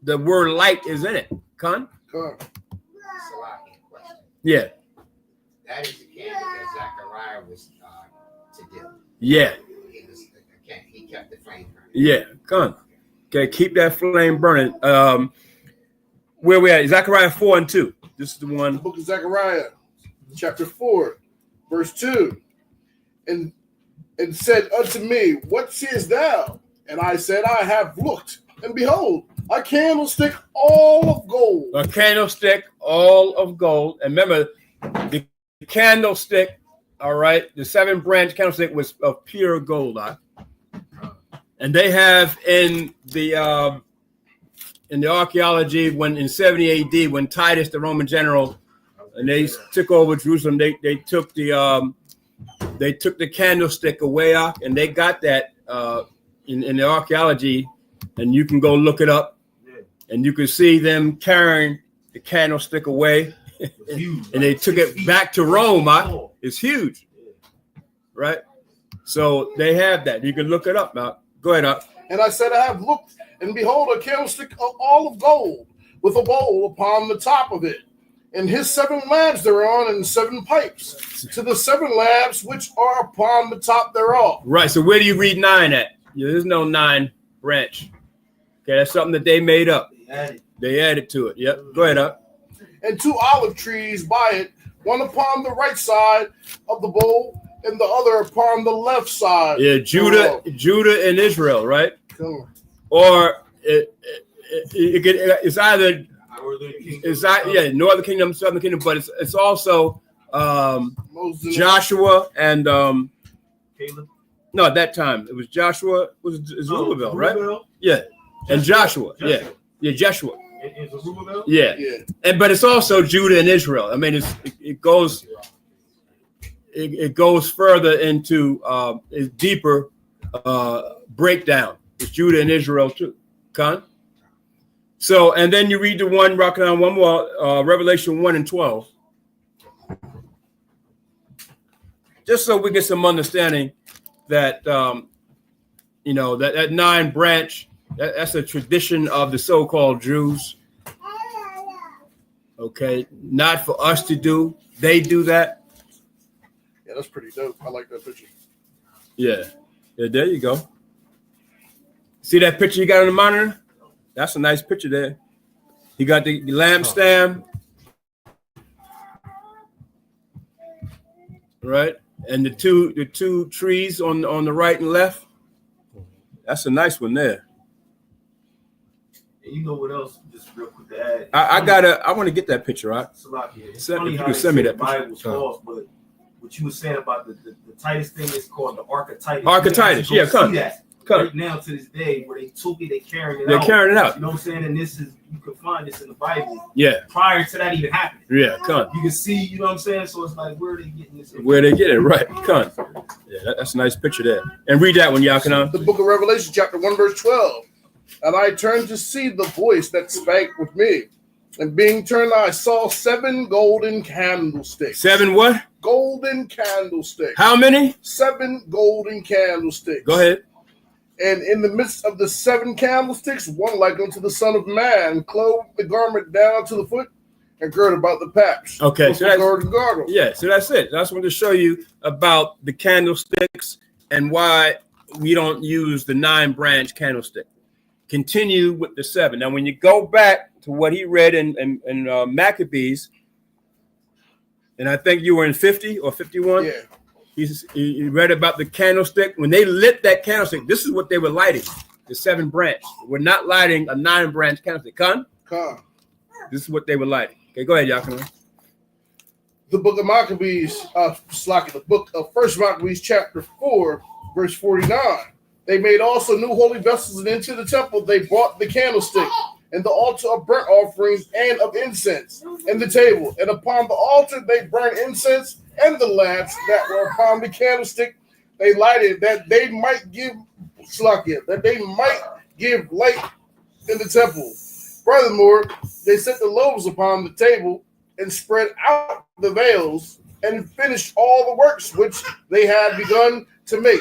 the word light is in it. Con? Yeah. That is the candle that Zechariah was to do. Yeah. He kept the flame burning. Yeah. Con. Okay, keep that flame burning. Where we at? Zechariah 4 and 2. This is the one. The book of Zechariah, chapter 4, verse 2. And said unto me, what seest thou? And I said, I have looked, and behold, a candlestick all of gold. A candlestick all of gold. And remember, the candlestick, all right, the 7-branch candlestick was of pure gold. And they have in the archaeology, when in 70 AD, when Titus, the Roman general, and they took over Jerusalem, they took the candlestick away, and they got that in the archaeology, and you can go look it up, and you can see them carrying the candlestick away, and they took it back to Rome. It's huge, right? So they have that. You can look it up now. Go ahead. And I said, I have looked, and behold, a candlestick of all of gold, with a bowl upon the top of it, and his 7 lamps thereon, and 7 pipes, to the 7 lamps which are upon the top thereof. Right. So where do you read 9 at? There's no 9 branch. Okay, that's something that they made up. They added to it. Yep. Go ahead, And 2 olive trees by it, one upon the right side of the bowl, and the other upon the left side. Yeah, Judah and Israel, right? Or it's either Northern Kingdom, Southern Kingdom, but it's also Joshua and Caleb. No, at that time it was Joshua. Was Zerubbabel, right? Yeah, and Joshua. Yeah, Joshua. Yeah, but it's also Judah and Israel. I mean, it goes further into a deeper breakdown. It's Judah and Israel too. Con? So, and then you read the one, rocking on one more, Revelation 1 and 12. Just so we get some understanding that, that 9 branch, that's a tradition of the so-called Jews. Okay, not for us to do. They do that. Yeah, that's pretty dope. I like that picture. Yeah, there you go. See that picture you got on the monitor? That's a nice picture there. You got the lampstand, right? And the two trees on the right and left. That's a nice one there. And you know what else? Just real quick to add. I want to get that picture, right? It's funny you how can they send me say that the picture. Bible's false, but what you were saying about the Titus thing is called the Archetypus. Archetypus, yeah, come. Right now to this day, where they took it, they're carrying it out. You know what I'm saying? And this is, you can find this in the Bible. Yeah. Prior to that even happening. Yeah, come. You can see, you know what I'm saying? So it's like, where are they getting this? Where they get it, right? Come. Yeah, that's a nice picture there. And read that one, Yakanan. The book of Revelation, chapter 1, verse 12. And I turned to see the voice that spake with me. And being turned, I saw 7 golden candlesticks. 7 what? Golden candlesticks. How many? 7 golden candlesticks. Go ahead. And in the midst of the 7 candlesticks, one like unto the Son of Man, clothed the garment down to the foot, and girded about the paps. Okay, so that's gargle. Yeah, so that's it. I just wanted to show you about the candlesticks and why we don't use the 9-branch candlestick. Continue with the 7. Now, when you go back to what he read in Maccabees, and I think you were in 50 or 51. Yeah. He read about the candlestick. When they lit that candlestick, this is what they were lighting, the 7 branch. We're not lighting a 9-branch candlestick. Con? This is what they were lighting. Okay, go ahead, Yaakov. The book of Maccabees, the book of First Maccabees, chapter 4, verse 49. They made also new holy vessels, and into the temple they brought the candlestick, and the altar of burnt offerings and of incense, and the table. And upon the altar they burned incense, and the lamps that were upon the candlestick they lighted, that they might give light in the temple. Furthermore, they set the loaves upon the table and spread out the veils and finished all the works which they had begun to make.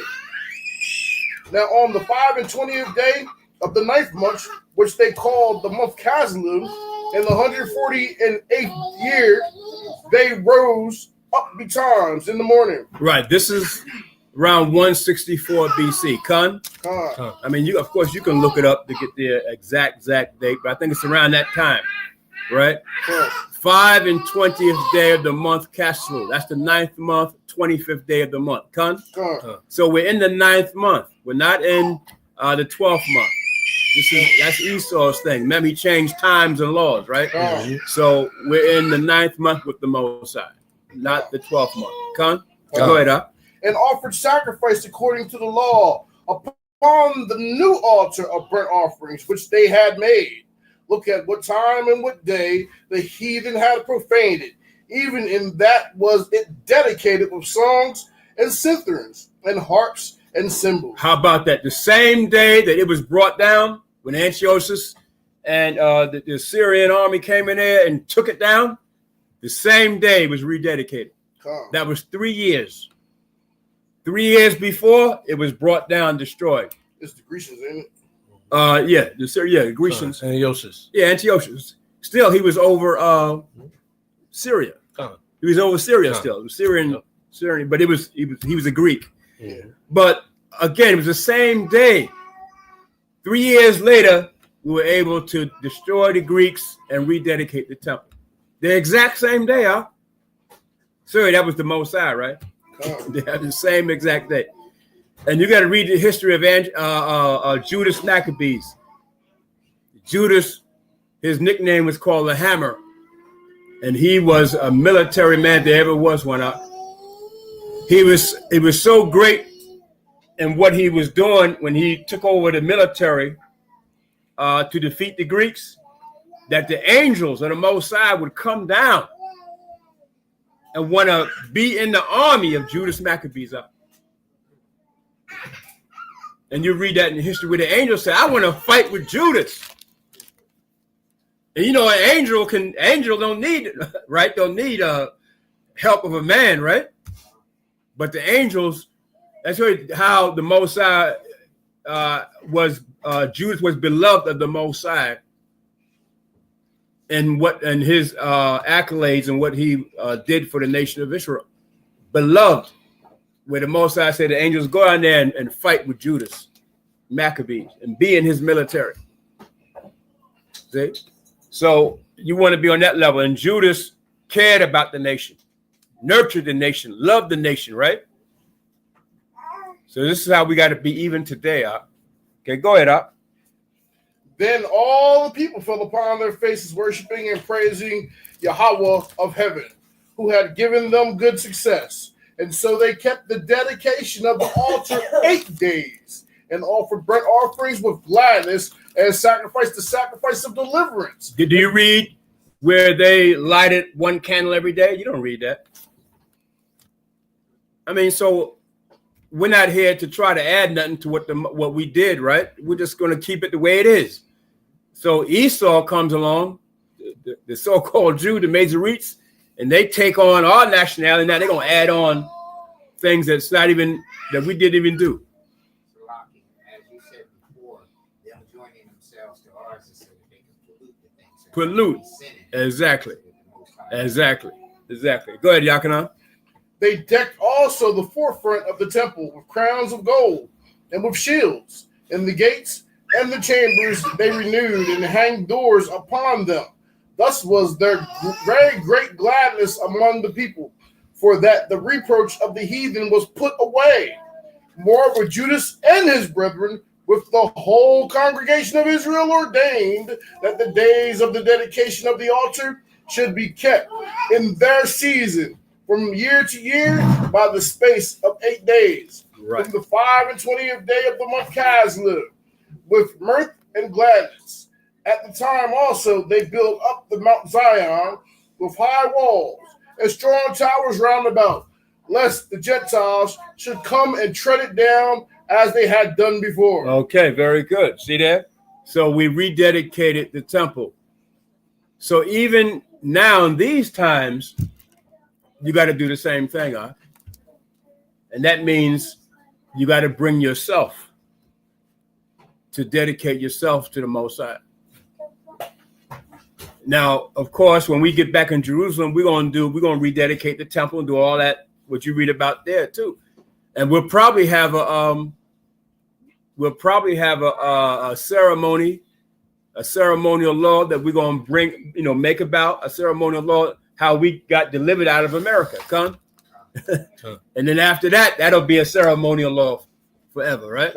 Now on the 5 and 20th day of the 9th month, which they called the month Caslu, in the 148th year, they rose up betimes in the morning. Right. This is around 164 BC. Con? I mean, you of course you can look it up to get the exact date, but I think it's around that time, right? 5 and 20th day of the month Caslu. That's the 9th month, 25th day of the month. Con? So we're in the 9th month. We're not in the 12th month. That's Esau's thing. Remember, he changed times and laws, right? So we're in the 9th month with the Mosai, not the 12th month. Con? Go ahead, up. And offered sacrifice according to the law upon the new altar of burnt offerings which they had made. Look at what time and what day the heathen had profaned it. Even in that was it dedicated with songs and citherns and harps and cymbals. How about that? The same day that it was brought down, when Antiochus and the Syrian army came in there and took it down, the same day it was rededicated. That was 3 years. 3 years before, it was brought down, destroyed. It's the Grecians, ain't it? The Grecians. Antiochus. Yeah, Antiochus. Still, he was over Syria. He was over Syria still. It was Syrian, but he was a Greek. Yeah. But again, it was the same day. 3 years later, we were able to destroy the Greeks and rededicate the temple. The exact same day, huh? Sorry, that was the Mosai, right? They had the same exact day. And you got to read the history of Judas Maccabees. Judas, his nickname was called the Hammer. And he was a military man if there ever was one. He was so great in what he was doing when he took over the military to defeat the Greeks, that the angels of the Most High would come down and want to be in the army of Judas Maccabees up. And you read that in history where the angel said, I want to fight with Judas. And you know, an angel don't need, right? Don't need help of a man, right? But the angels, that's how the Most High Judas was beloved of the Most High, and his accolades and what he did for the nation of Israel. Beloved, where the Most High said the angels go out there and fight with Judas Maccabees and be in his military. See? So you want to be on that level. And Judas cared about the nation, nurtured the nation, loved the nation, right? So this is how we got to be even today. Okay, go ahead, up. Then all the people fell upon their faces, worshiping and praising Yahweh of heaven, who had given them good success. And so they kept the dedication of the altar 8 days and offered burnt offerings with gladness and sacrificed the sacrifice of deliverance. Do you read where they lighted one candle every day? You don't read that. I mean, so we're not here to try to add nothing to what we did, right? We're just going to keep it the way it is. So Esau comes along, the so-called Jew, the Masoretes, and they take on our nationality. Now they're going to add on things that's not even, that we didn't even do. As you said before, them joining themselves to ours is so that they can pollute the things. Pollute. Exactly. Go ahead, Yakana. They decked also the forefront of the temple with crowns of gold and with shields, and the gates and the chambers they renewed and hanged doors upon them. Thus was there very great gladness among the people, for that the reproach of the heathen was put away. Moreover, Judas and his brethren, with the whole congregation of Israel, ordained that the days of the dedication of the altar should be kept in their season from year to year by the space of 8 days. Right. From the 5 and 20th day of the month Caslu, with mirth and gladness. At the time also they built up the Mount Zion with high walls and strong towers round about, lest the Gentiles should come and tread it down as they had done before. Okay, very good. See that? So we rededicated the temple. So even now in these times, you got to do the same thing, huh? And that means you got to bring yourself to dedicate yourself to the Most High. Now, of course, when we get back in Jerusalem, we're gonna rededicate the temple and do all that what you read about there too, and we'll probably have a ceremony, a ceremonial law that we're gonna bring, make about a ceremonial law how we got delivered out of America, come, and then after that, that'll be a ceremonial law forever, right?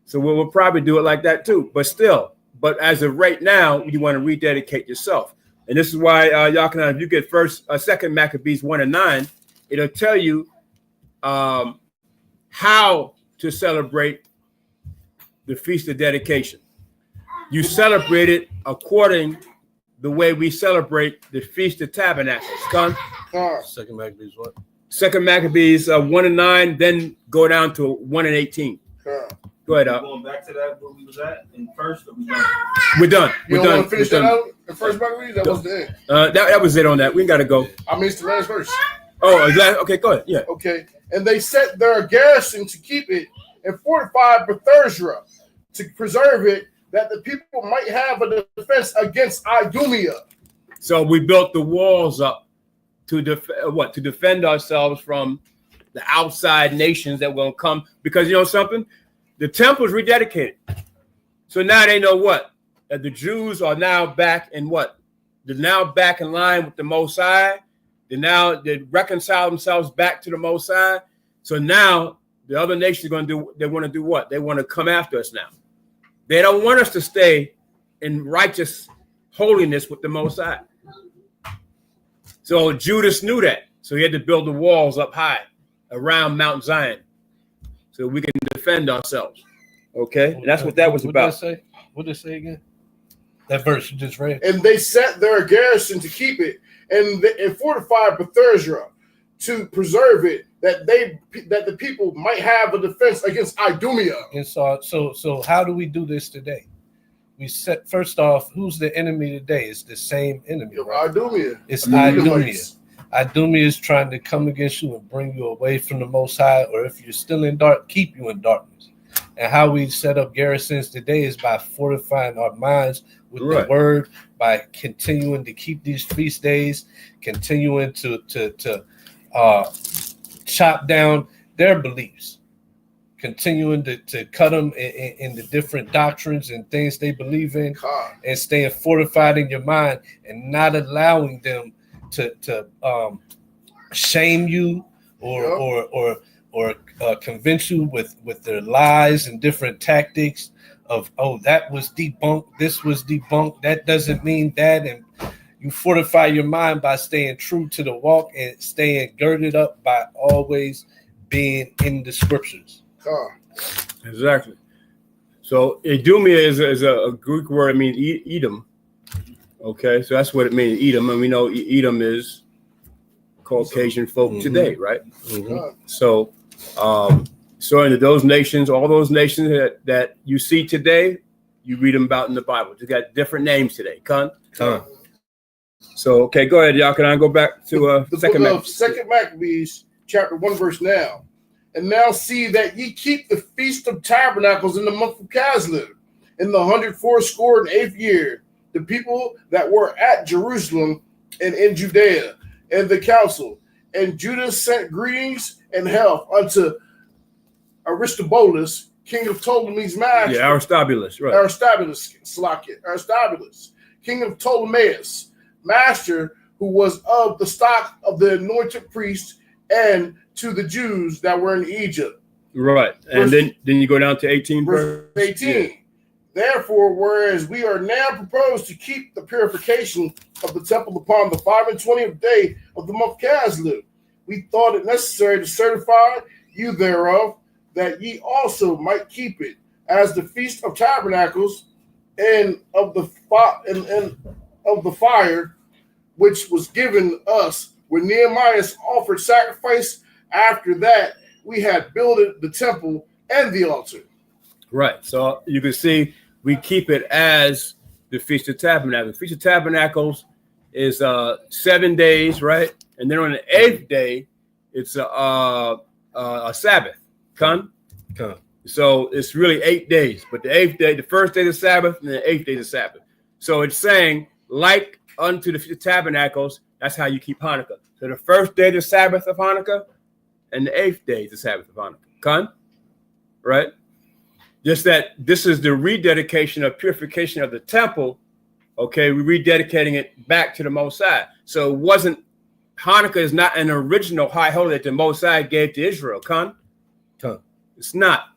So we'll probably do it like that too, but still. But as of right now, you want to rededicate yourself. And this is why, Yachanan, if you get second Maccabees 1:9, it'll tell you how to celebrate the Feast of Dedication. You celebrate it according the way we celebrate the Feast of Tabernacles. Second Maccabees what? Second Maccabees 1:9, then go down to 1:18. Go ahead, Going back to that where we was at in first, or we done? We're done. You We're don't done. want to finish that out in first Maccabees? That was the end. That was it on that. We got to go. I mean, it's the last verse. Oh, okay, go ahead. Yeah. Okay. And they set their garrison to keep it and fortified Bethesda to preserve it, that the people might have a defense against Idumea. So we built the walls up to defend ourselves from the outside nations that will come. Because you know something? The temple's rededicated. So now they know what? That the Jews are now back in what? They're now back in line with the Most High. They reconcile themselves back to the Most High. So now the other nations are they want to do what? They want to come after us now. They don't want us to stay in righteous holiness with the Most High. So Judas knew that. So he had to build the walls up high around Mount Zion so we can defend ourselves. Okay? And that's what that was about. What did it say again? That verse you just read. And they set their garrison to keep it and fortified Bethesda to preserve it, that the people might have a defense against Idumea. And so how do we do this today? We set, first off, who's the enemy today? It's the same enemy, right? Idumea. It's Idumea. Idumea is trying to come against you and bring you away from the Most High, or if you're still in dark, keep you in darkness. And how we set up garrisons today is by fortifying our minds with the word, by continuing to keep these feast days, continuing to chop down their beliefs, continuing to cut them in the different doctrines and things they believe in, and staying fortified in your mind and not allowing them to shame you or convince you with their lies and different tactics of, oh, that was debunked, this was debunked, that doesn't mean that. And you fortify your mind by staying true to the walk and staying girded up by always being in the scriptures. Exactly. So Idumea is a Greek word. I mean, Edom. Okay, so that's what it means, Edom. And we know Edom is Caucasian folk today, right? So into those nations, all those nations that you see today, you read them about in the Bible. They got different names today. So, okay, go ahead, y'all. Can I go back to the Second Maccabees, chapter 1, verse now. And now see that ye keep the Feast of Tabernacles in the month of Caslev, in the 184th year. The people that were at Jerusalem and in Judea, and the council. And Judas sent greetings and health unto Aristobulus, king of Ptolemy's master. Yeah, Aristobulus, right. Aristobulus, king of Ptolemais, master, who was of the stock of the anointed priests, and to the Jews that were in Egypt. Right. And then you go down to 18. Verse 18. Yeah. Therefore, whereas we are now proposed to keep the purification of the temple upon the 25th day of the month Caslev, we thought it necessary to certify you thereof, that ye also might keep it as the Feast of Tabernacles and of the fire, which was given us when Nehemiah offered sacrifice. After that, we had built the temple and the altar. Right. So you can see we keep it as the Feast of Tabernacles. The Feast of Tabernacles is 7 days, right? And then on the 8th day, it's a Sabbath. The So it's really 8 days, but the 8th day, the first day of the Sabbath, and the 8th day of the Sabbath. So it's saying, like unto the tabernacles, that's how you keep Hanukkah. So the first day of the Sabbath of Hanukkah, and the 8th day is the Sabbath of Hanukkah. Con? Right? Just that this is the rededication of purification of the temple. Okay, we're rededicating it back to the Most High. So it wasn't, Hanukkah is not an original high holy that the Most High gave to Israel. Con? It's not.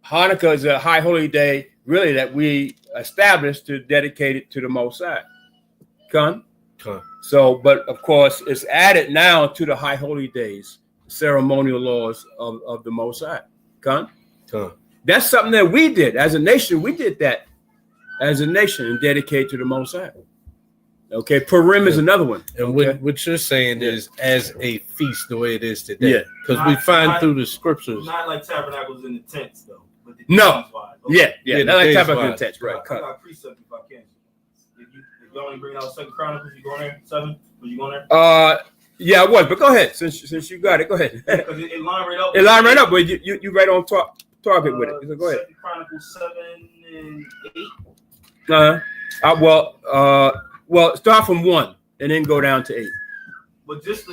Hanukkah is a high holy day, really, that we established to dedicate it to the Most High. Con? So, but of course, it's added now to the high holy days, ceremonial laws of the Most High. Con? That's something that we did as a nation. We did that as a nation and dedicate to the Most High. Okay, Purim is another one. And okay? what you're saying is as a feast, the way it is today. Because we find through the scriptures. Not like tabernacles in the tents, though. But the no. Okay. Yeah, not like tabernacles in the tents. Right. I got precept if I can. If you only bring out 2 Chronicles, you going there? 7? Was you going there? Yeah, I was. But go ahead. Since you got it, go ahead. Because it lined right up. It lined right up. But you right on target with it. So go ahead. 2 Chronicles 7 and 8. Well, start from 1 and then go down to 8. But just the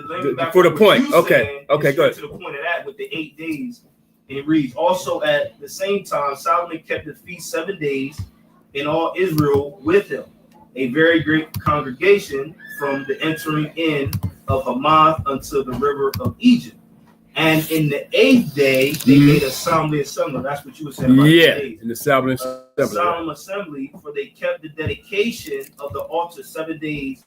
length for the point. Okay, go ahead. To the point of that with the 8 days, it reads, also at the same time, Solomon kept the feast 7 days, and all Israel with him, a very great congregation from the entering in of Hamath unto the river of Egypt. And in the 8th day, they made a solemn assembly. That's what you were saying about in the solemn assembly. Solemn assembly, for they kept the dedication of the altar 7 days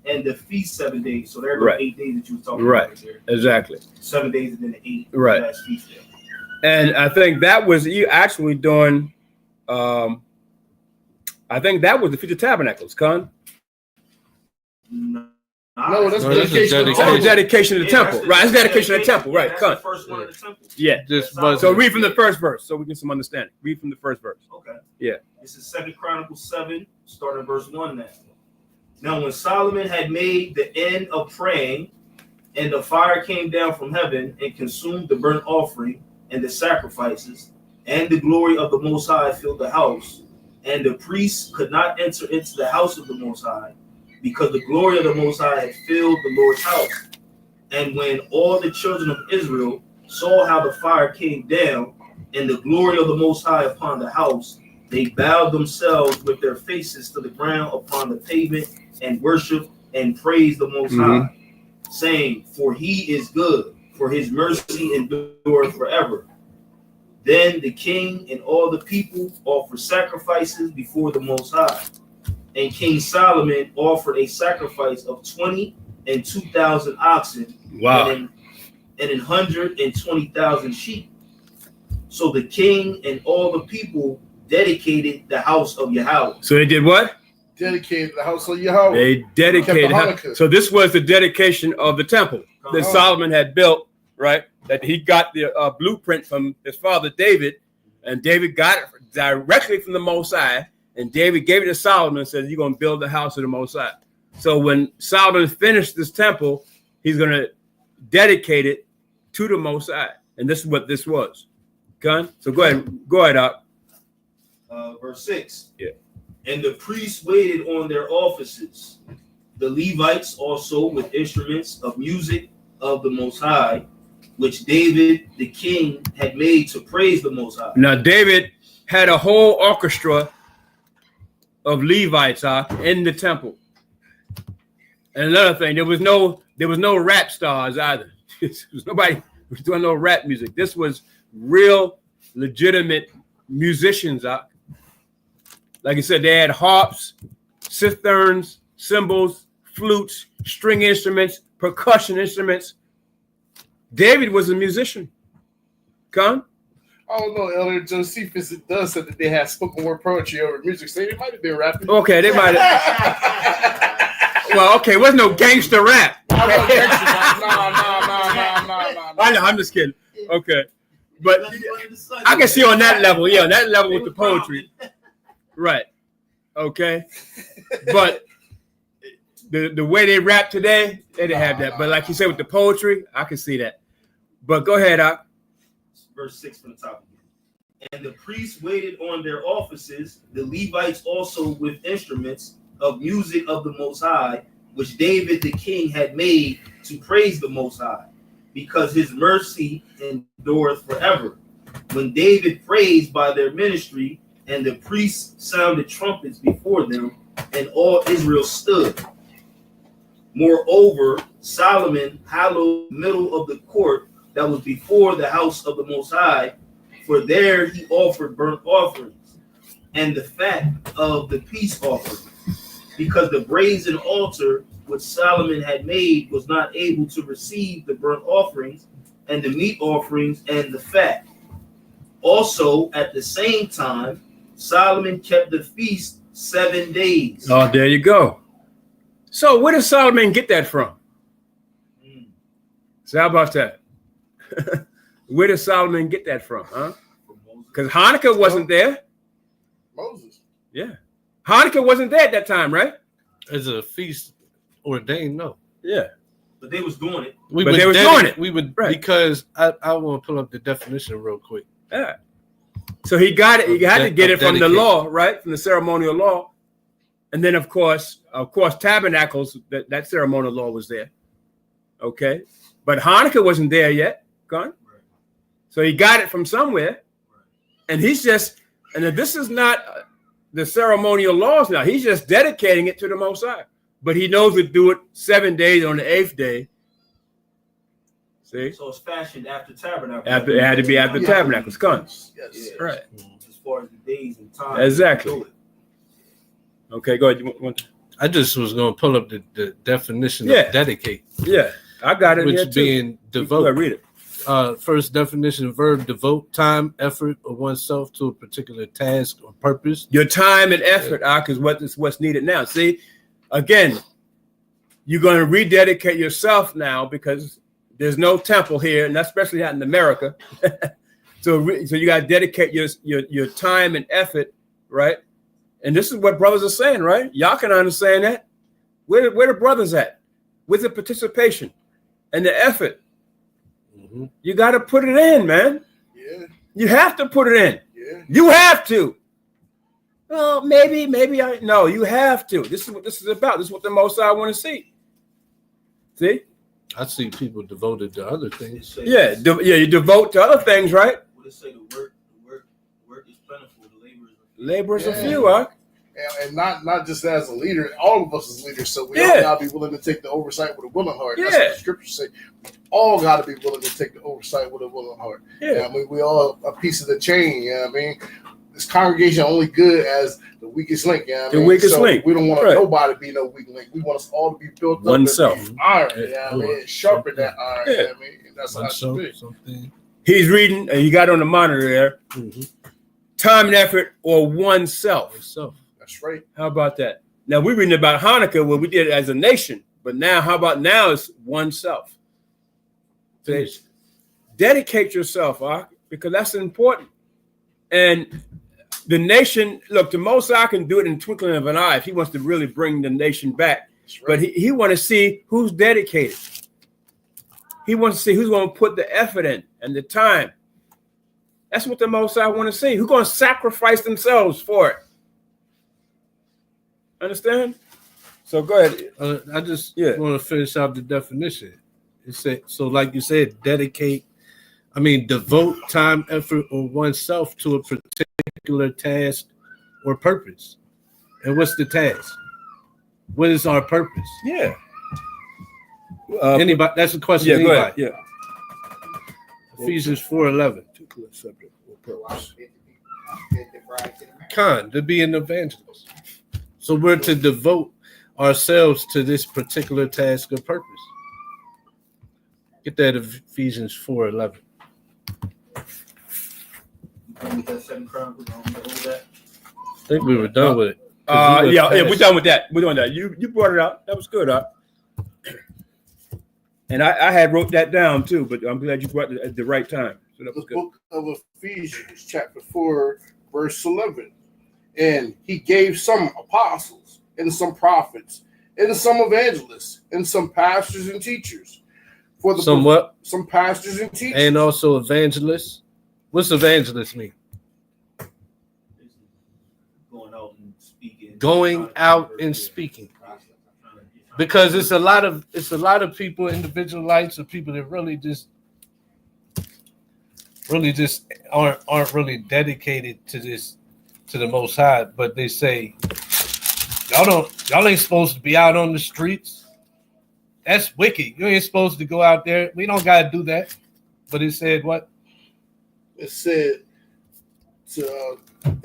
and the feast 7 days. So there are 8 days that you were talking about. Right there. Exactly. 7 days and then the 8th last feast day. And I think that was you actually doing. I think that was the Feast of Tabernacles, Con. No, that's dedication of the temple. Right, it's dedication of the temple. Right, Con. The first one of the temple. Yeah. So read from the first verse so we get some understanding. Read from the first verse. Okay. Yeah. This is 2 Chronicles 7, starting verse 1 now. Now, when Solomon had made the end of praying, and the fire came down from heaven and consumed the burnt offering and the sacrifices, and the glory of the Most High filled the house, and the priests could not enter into the house of the Most High, because the glory of the Most High had filled the Lord's house. And when all the children of Israel saw how the fire came down, and the glory of the Most High upon the house, they bowed themselves with their faces to the ground upon the pavement, and worshiped and praised the Most High, saying, for he is good, for his mercy endureth forever. Then the king and all the people offered sacrifices before the Most High. And King Solomon offered a sacrifice of 20 and 2,000 oxen, and 120,000 sheep. So the king and all the people dedicated the house of Yahweh. So they did what? Dedicated the house of Yahweh. They dedicated. So this was the dedication of the temple that Solomon had built, right? That he got the blueprint from his father David, and David got it directly from the Most High, and David gave it to Solomon and said, you're going to build the house of the Most High. So when Solomon finished this temple, he's going to dedicate it to the Most High, and this is what this was. Gun. So go ahead, Doc. Verse 6. Yeah. And the priests waited on their offices, the Levites also with instruments of music of the Most High, which David the king had made to praise the Most High. Now David had a whole orchestra of Levites in the temple. And another thing, there was no rap stars either. Nobody was doing no rap music. This was real, legitimate musicians. Like I said, they had harps, citherns, cymbals, flutes, string instruments, percussion instruments. David was a musician. Con? I don't know, Elder Josephus does say that they had spoken word poetry over music. So they might have been rapping. Okay, they might have. Well, okay, it wasn't no gangster rap. No. I know, I'm just kidding. Okay. But I can see on that level, on that level with the poetry. Right. Okay. But the way they rap today, they didn't have that. But like you said, with the poetry, I can see that. But go ahead, Verse 6 from the top And the priests waited on their offices, the Levites also with instruments of music of the Most High, which David the king had made to praise the Most High, because his mercy endureth forever. When David praised by their ministry, and the priests sounded trumpets before them, and all Israel stood. Moreover, Solomon hallowed the middle of the court that was before the house of the Most High, for there he offered burnt offerings and the fat of the peace offering, because the brazen altar which Solomon had made was not able to receive the burnt offerings and the meat offerings and the fat. Also, at the same time, Solomon kept the feast 7 days. Oh, there you go. So where did Solomon get that from? So how about that? Where did Solomon get that from, huh? Because Hanukkah wasn't there. Moses. Yeah. Hanukkah wasn't there at that time, right? As a feast ordained, no. Yeah. But they was doing it. We But they were doing it. We would, Right. because I want to pull up the definition real quick. Yeah. So he got it. He had to get it from the Dedicate. law, right? From the ceremonial law. And then, of course, tabernacles, that ceremonial law was there. Okay. But Hanukkah wasn't there yet. Gone. So he got it from somewhere. And he's just, and this is not the ceremonial laws now. He's just dedicating it to the Most High. But he knows to do it 7 days on the 8th day. See? So it's fashioned after tabernacle. It had to be after tabernacles. Come. Yes. Yeah. Right. As far as the days and time. Exactly. Okay, go ahead. You want I just was going to pull up the definition Yeah. of dedicate, yeah, I got it. which here too. being Go devote. ahead, read it. First definition, verb, devote time, effort of oneself to a particular task or purpose. Your time and effort, Ak, is what's needed now. See, again, you're going to rededicate yourself now because there's no temple here, and that's especially not in America. So you got to dedicate your time and effort, right? And this is what brothers are saying, right? Y'all can understand that. Where the brothers at? With the participation and the effort. Mm-hmm. You got to put it in, man. Yeah. You have to put it in. Yeah. You have to. Well, maybe no, you have to. This is what this is about. This is what the Most High want to see. See? I see people devoted to other things. Yeah, you devote to other things, right? What it say? The work is plentiful. The labor is Laborers are Yeah. few, huh? And not just as a leader, all of us as leaders. So we Yeah. all gotta be willing to take the oversight with a willing heart. That's Yeah. what the scriptures say. We all gotta be willing to take the oversight with a willing heart. Yeah. I mean, we all a piece of the chain. You know what I mean? This congregation only good as the weakest link. You know what I The mean? weakest So link. we don't want Right. nobody to be no weak link. We want us all to be built up Oneself. and be iron. You know what I Yeah. mean? Sharpen that iron. Yeah. You know what I mean? That's how it should be. Something. He's reading, and you got on the monitor there. Mm-hmm. Time and effort or oneself. So That's right. How about that? Now we're reading about Hanukkah, what we did as a nation, but now how about now it's oneself? So dedicate yourself, because that's important. And the nation, look, the Most High can do it in the twinkling of an eye if he wants to really bring the nation back. That's right. But he want to see who's dedicated. He wants to see who's going to put the effort in and the time. That's what the Most High want to see. Who's going to sacrifice themselves for it? Understand? So go ahead. I just Yeah. want to finish out the definition. It said, so like you said, devote time, effort, or oneself to a particular task or purpose. And what's the task? What is our purpose? Yeah. Anybody? That's a question. Yeah, go Anybody. ahead. Yeah. Ephesians 4:11. Particular subject or purpose. To be an evangelist. So we're to devote ourselves to this particular task or purpose. Get that Ephesians 4:11. with that 2 Chronicles. That. I think we were done with it. We're done with that. We're doing that. You brought it out. That was good, huh? And I had wrote that down too, but I'm glad you brought it at the right time. So that The was good. book of Ephesians, chapter 4, verse 11. And he gave some apostles and some prophets and some evangelists and some pastors and teachers. For the Some what? Some pastors and teachers. And also evangelists. What's evangelist mean? Going out and speaking. Because it's a lot of people, individualites, or people that really just aren't really dedicated to the Most High, but they say y'all ain't supposed to be out on the streets. That's wicked. You ain't supposed to go out there. We don't gotta do that. But it said what? It said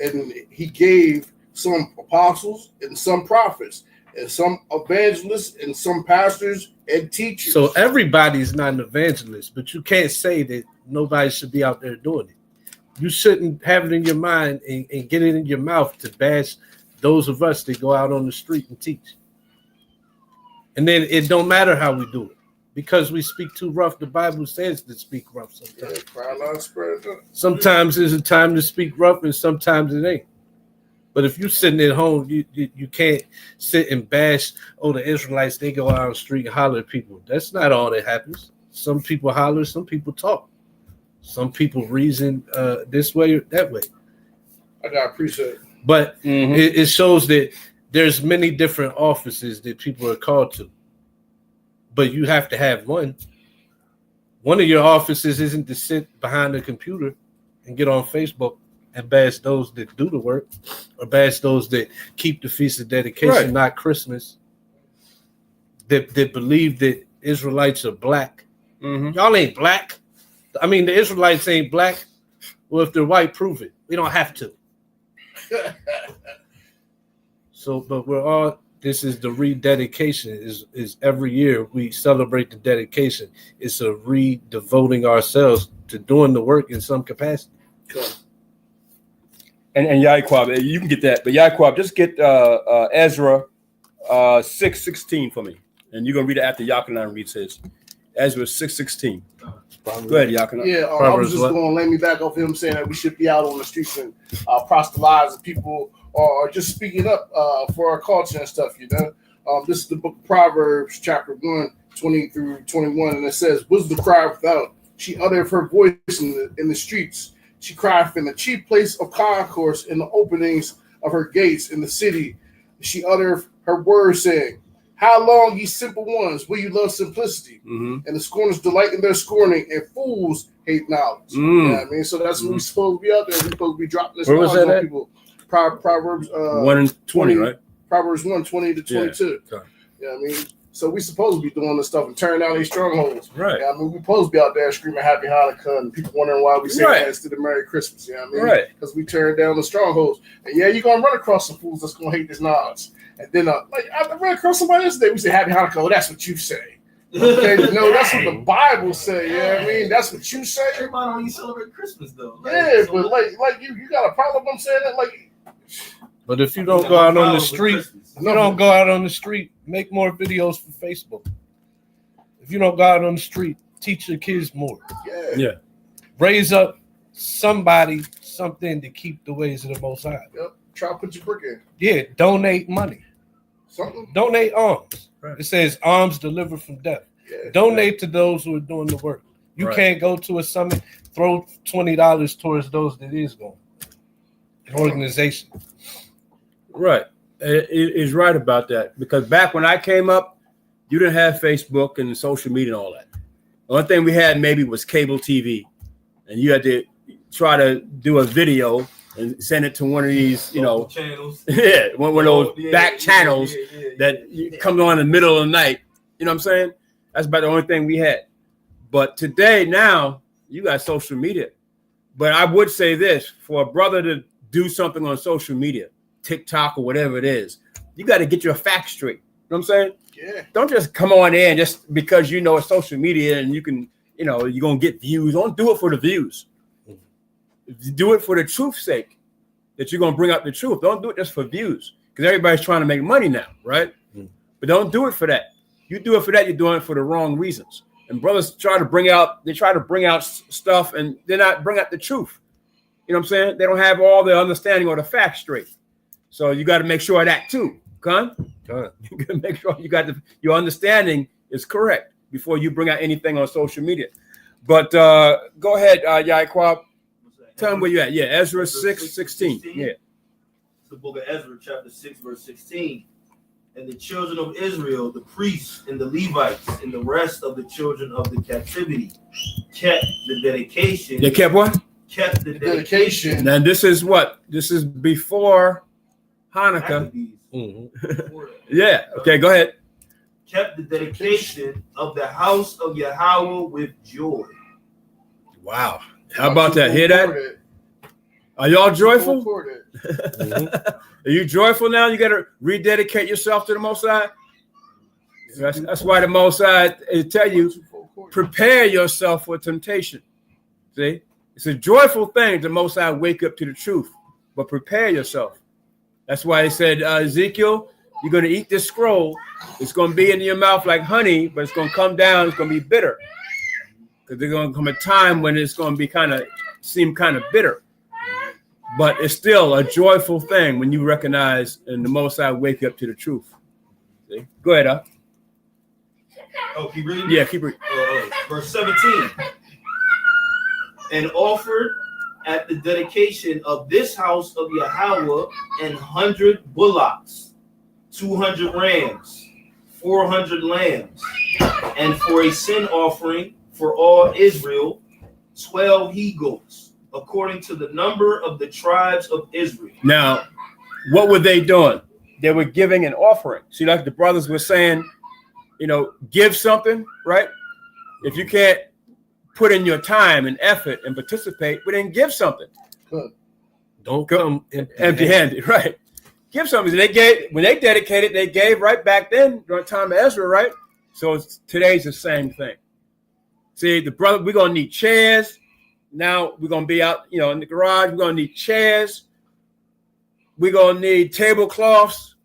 and he gave some apostles and some prophets and some evangelists and some pastors and teachers. So everybody's not an evangelist, but you can't say that nobody should be out there doing it. You shouldn't have it in your mind and get it in your mouth to bash those of us that go out on the street and teach. And then it don't matter how we do it. Because we speak too rough, the Bible says to speak rough sometimes. Yeah, sometimes there's a time to speak rough and sometimes it ain't. But if you're sitting at home, you can't sit and bash, the Israelites, they go out on the street and holler at people. That's not all that happens. Some people holler, some people talk. Some people reason this way or that way. I got appreciate it. But it shows that there's many different offices that people are called to. But you have to have one. One of your offices isn't to sit behind the computer and get on Facebook and bash those that do the work or bash those that keep the Feast of Dedication, not Christmas, that believe that Israelites are black. Y'all ain't black. I mean, the Israelites ain't black. Well, if they're white, prove it. We don't have to. So, but we're all, this is the rededication. Is every year we celebrate the dedication. It's a re-devoting ourselves to doing the work in some capacity. And Yaquab, you can get that, but Yaquab, just get Ezra 6:16 for me, and you're gonna read it after Yachanan reads his. Ezra 6:16. Go ahead, Yachanan. Yeah, I was just going to lay me back off him saying that we should be out on the streets and proselytize people or just speaking up for our culture and stuff. You know, this is the book of Proverbs, chapter 1, 20 through 21, and it says, "Wisdom cried without; she uttered her voice in the streets. She cried in the chief place of concourse, in the openings of her gates in the city. She uttered her words, saying, How long, ye simple ones, will you love simplicity? And the scorners delight in their scorning, and fools hate knowledge." You know what I mean? So that's what we're supposed to be out there. We're supposed to be dropping this knowledge on people. Proverbs 1 and 20, right? Proverbs 1, 20 to 22. Yeah. Okay. You know what I mean? So we supposed to be doing this stuff and tearing down these strongholds. Right. You know what I mean? We're supposed to be out there screaming Happy Hanukkah and people wondering why we say that instead of Merry Christmas. You know what I mean? Right. Because we tearing down the strongholds. And yeah, you're going to run across some fools that's going to hate this knowledge. And then, like, I ran across somebody yesterday. We say Happy Hanukkah. Oh, that's what you say. Okay, no, that's what the Bible say. You know what I mean? That's what you say. Everybody don't celebrate Christmas though. Yeah, so but like you got a problem. I'm saying that, like. But if you don't go out on the street, make more videos for Facebook. If you don't go out on the street, teach your kids more. Yeah. Raise up something to keep the ways of the Most High. Yep. Try to put your brick in. Yeah. Donate money. Something. Donate alms. Right. It says alms delivered from death. Yeah, donate to those who are doing the work. You can't go to a summit, throw $20 towards those that is going. An organization. Right. It's right about that. Because back when I came up, you didn't have Facebook and social media and all that. The only thing we had maybe was cable TV. And you had to try to do a video and send it to one of these, channels. one of those back channels that come on in the middle of the night. You know what I'm saying? That's about the only thing we had. But today, now, you got social media. But I would say this, for a brother to do something on social media, TikTok or whatever it is, you got to get your facts straight. You know what I'm saying? Yeah. Don't just come on in just because it's social media and you can, you're going to get views. Don't do it for the views. Do it for the truth's sake, that you're going to bring out the truth. Don't do it just for views, because everybody's trying to make money now, right? But don't do it for that. You do it for that, you're doing it for the wrong reasons. And brothers try to bring out stuff, and they're not bring out the truth. You know what I'm saying? They don't have all the understanding or the facts straight. So you got to make sure of that too, Con. You got to make sure your understanding is correct before you bring out anything on social media. But go ahead, Yaquab. Tell them where you at. Yeah, Ezra 6:16. Yeah. the book of Ezra, chapter 6, verse 16. And the children of Israel, the priests and the Levites, and the rest of the children of the captivity, kept the dedication. They kept what? Kept the dedication. And this is what? This is before Hanukkah. Yeah. Okay, go ahead. Kept the dedication of the house of Yahweh with joy. Wow. How about that? Hear that? Are y'all joyful? Are you joyful now? You got to rededicate yourself to the Most High. That's why the Most High tell you, prepare yourself for temptation. See, it's a joyful thing to Most High wake up to the truth, but prepare yourself. That's why he said, Ezekiel, you're going to eat this scroll. It's going to be in your mouth like honey, but it's going to come down. It's going to be bitter. Because there's going to come a time when it's going to be seem kind of bitter. But it's still a joyful thing when you recognize and the Most High wake up to the truth. See? Go ahead, Up. Oh, keep reading? Yeah, keep reading. Verse 17. And offered at the dedication of this house of Yahweh 100 bullocks, 200 rams, 400 lambs, and for a sin offering for all Israel, 12 he-goats, according to the number of the tribes of Israel. Now, what were they doing? They were giving an offering. See, like the brothers were saying, give something, right? If you can't put in your time and effort and participate, but then give something. Don't come empty-handed, right? Give something. When they dedicated, they gave right back then during the time of Ezra, right? So today's the same thing. See, we're going to need chairs. Now we're going to be out, in the garage. We're going to need chairs. We're going to need tablecloths.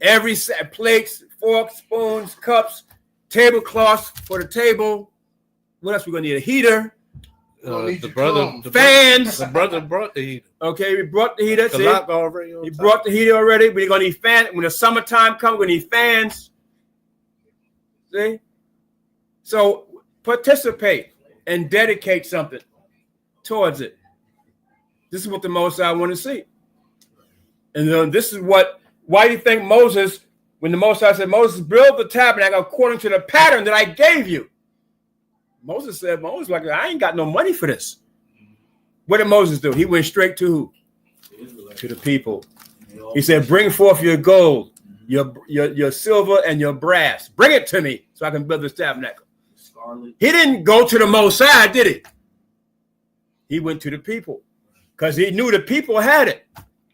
Every set, plates, forks, spoons, cups, tablecloths for the table. What else? We're going to need a heater. The brother brought the heater. Okay, we brought the heater. He brought the heater already. We're going to need fans. When the summertime comes, we're going to need fans. See? So participate and dedicate something towards it. This is what the Most High want to see. And this is why do you think Moses, when the Most High said, Moses, build the tabernacle according to the pattern that I gave you. Moses said, I ain't got no money for this. What did Moses do? He went straight to who? To the people. He said, bring forth your gold, your silver, and your brass. Bring it to me so I can build this tabernacle. He didn't go to the Most High, did he? He went to the people because he knew the people had it.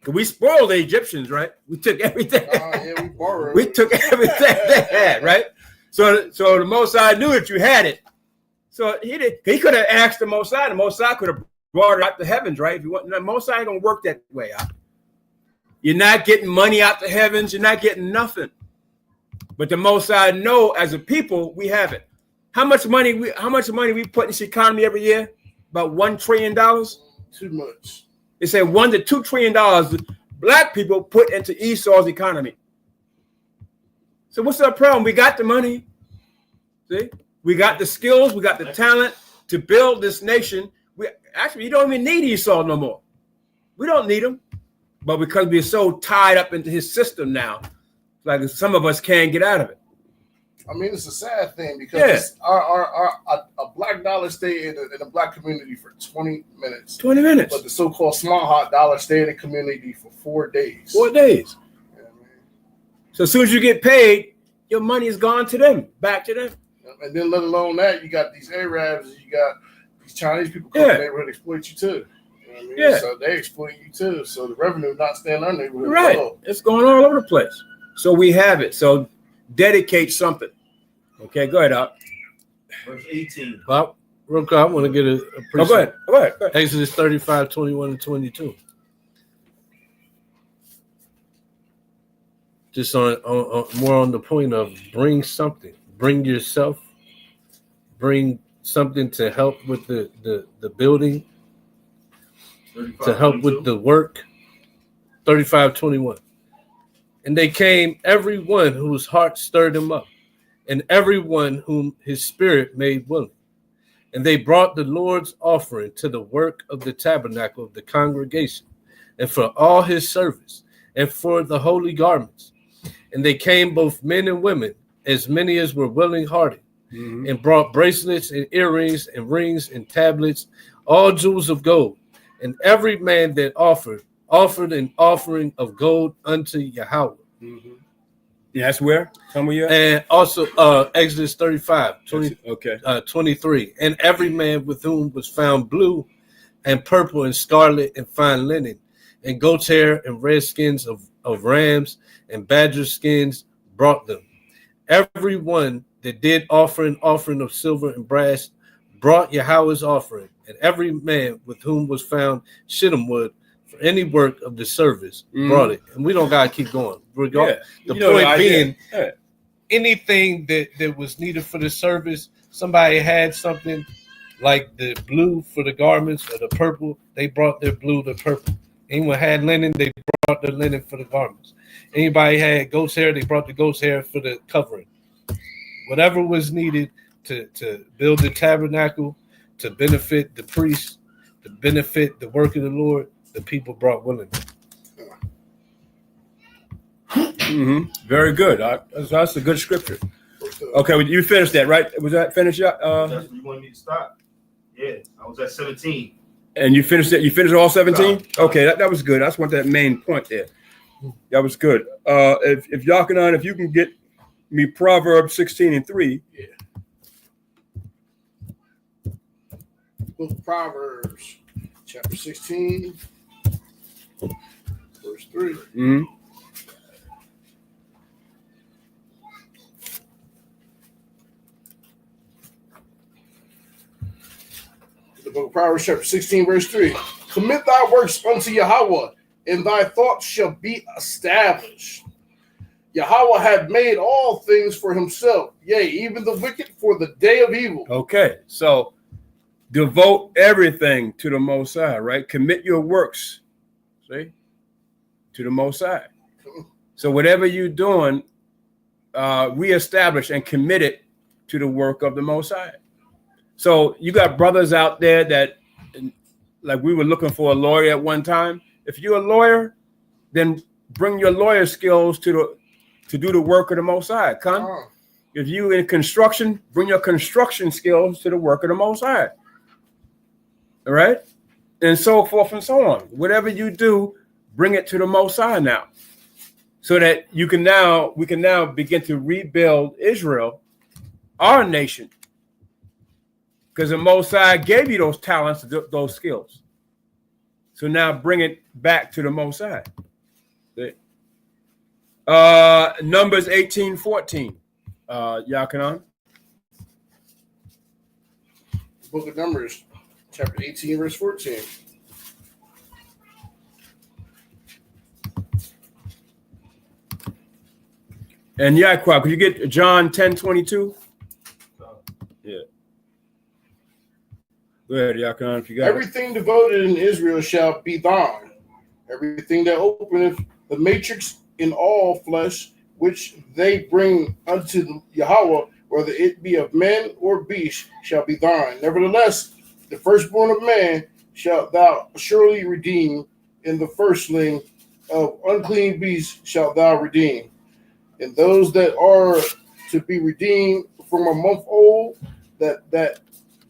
We spoiled the Egyptians, right? We took everything. We borrowed. We took everything they had, right? So the Most High knew that you had it. So he could have asked the Most High. The Most High could have brought it out the heavens, right? If you want, the Most High ain't gonna work that way out. You're not getting money out the heavens. You're not getting nothing. But the Most High know as a people we have it. How much money we put in this economy every year? About $1 trillion. Too much. They say $1 to $2 trillion black people put into Esau's economy. So what's our problem? We got the money. See, we got the skills, we got the talent to build this nation. You don't even need Esau no more. We don't need him, but because we're so tied up into his system now, like some of us can't get out of it. I mean, it's a sad thing because a black dollar stayed in a black community for 20 minutes. 20 minutes. But the so-called small hot dollar stayed in the community for 4 days. 4 days. Yeah, so as soon as you get paid, your money is gone to them, back to them. And then let alone that, you got these Arabs, you got these Chinese people come in the neighborhood exploit you too. You know what I mean? Yeah. So they exploit you too. So the revenue not staying in our neighborhood. Right. Low. It's going all over the place. So we have it. So dedicate something. Okay, go ahead, Al. Verse 18. Well, real quick, I want to get a go ahead. Go ahead. Exodus 35, 21 and 22. Just on more on the point of bring something. Bring yourself. Bring something to help with the building. To help with the work. 35, 21. And they came, every one whose heart stirred him up, and everyone whom his spirit made willing. And they brought the Lord's offering to the work of the tabernacle of the congregation, and for all his service, and for the holy garments. And they came, both men and women, as many as were willing hearted, and brought bracelets and earrings and rings and tablets, all jewels of gold. And every man that offered an offering of gold unto Yahweh. Yeah, that's where? Tell me where. And also Exodus 35, 23. And every man with whom was found blue and purple and scarlet and fine linen, and goat's hair and red skins of rams and badger skins brought them. Every one that did offer an offering of silver and brass brought Yahweh's offering, and every man with whom was found shittim wood for any work of the service brought it. And we don't gotta keep going. The point being, anything that was needed for the service, somebody had something like the blue for the garments or the purple, they brought their blue, the purple. Anyone had linen, they brought their linen for the garments. Anybody had goat's hair, they brought the goat's hair for the covering. Whatever was needed to build the tabernacle, to benefit the priests, to benefit the work of the Lord, the people brought willingly. Very good. That's a good scripture. Okay, well, you finished that, right? Was that finished? That's where you wanted me to stop. Yeah, I was at 17. And you finished it? You finished all 17? Okay, that was good. I just want that main point there. That was good. If Yakanan, if you can get me Proverbs 16:3. Yeah. Book of Proverbs, chapter 16, verse 3. The book of Proverbs, chapter 16, verse 3. Commit thy works unto Yahweh, and thy thoughts shall be established. Yahweh had made all things for himself, yea, even the wicked for the day of evil. Okay, so devote everything to the Most High, right? Commit your works, see, to the Most High. So whatever you're doing, reestablish and commit it to the work of the Most High. So you got brothers out there that, like we were looking for a lawyer at one time. If you're a lawyer, then bring your lawyer skills to do the work of the Most High. If you in construction, bring your construction skills to the work of the Most High. All right, and so forth and so on. Whatever you do, bring it to the Most High now, so that we can now begin to rebuild Israel, our nation. Because the Most High gave you those talents, those skills. So now bring it back to the Most High. Numbers 18:14. Yakanan. Book of Numbers, chapter 18, verse 14. And Yaquab, could you get John 10:22? Yeah. Go ahead, Yakanan, if you got everything devoted in Israel shall be thine. Everything that openeth the matrix in all flesh, which they bring unto Yahweh, whether it be of men or beast, shall be thine. Nevertheless, the firstborn of man shalt thou surely redeem, and the firstling of unclean beasts shalt thou redeem. And those that are to be redeemed from a month old, that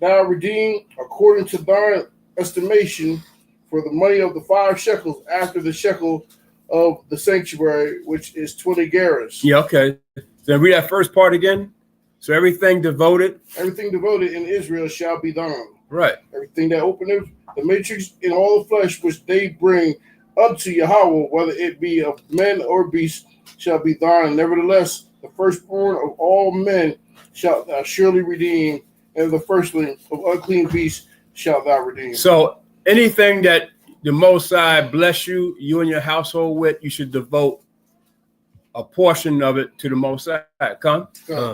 thou redeem according to thine estimation, for the money of the 5 shekels after the shekel of the sanctuary, which is 20 gerahs. Yeah, okay. So read that first part again. So everything devoted in Israel shall be thine. Right. Everything that openeth the matrix in all the flesh, which they bring unto Yahweh, whether it be of men or beasts, shall be thine. Nevertheless, the firstborn of all men shalt thou surely redeem, and the firstling of unclean beasts shalt thou redeem. So anything that the Most High bless you and your household with, you should devote a portion of it to the Most High.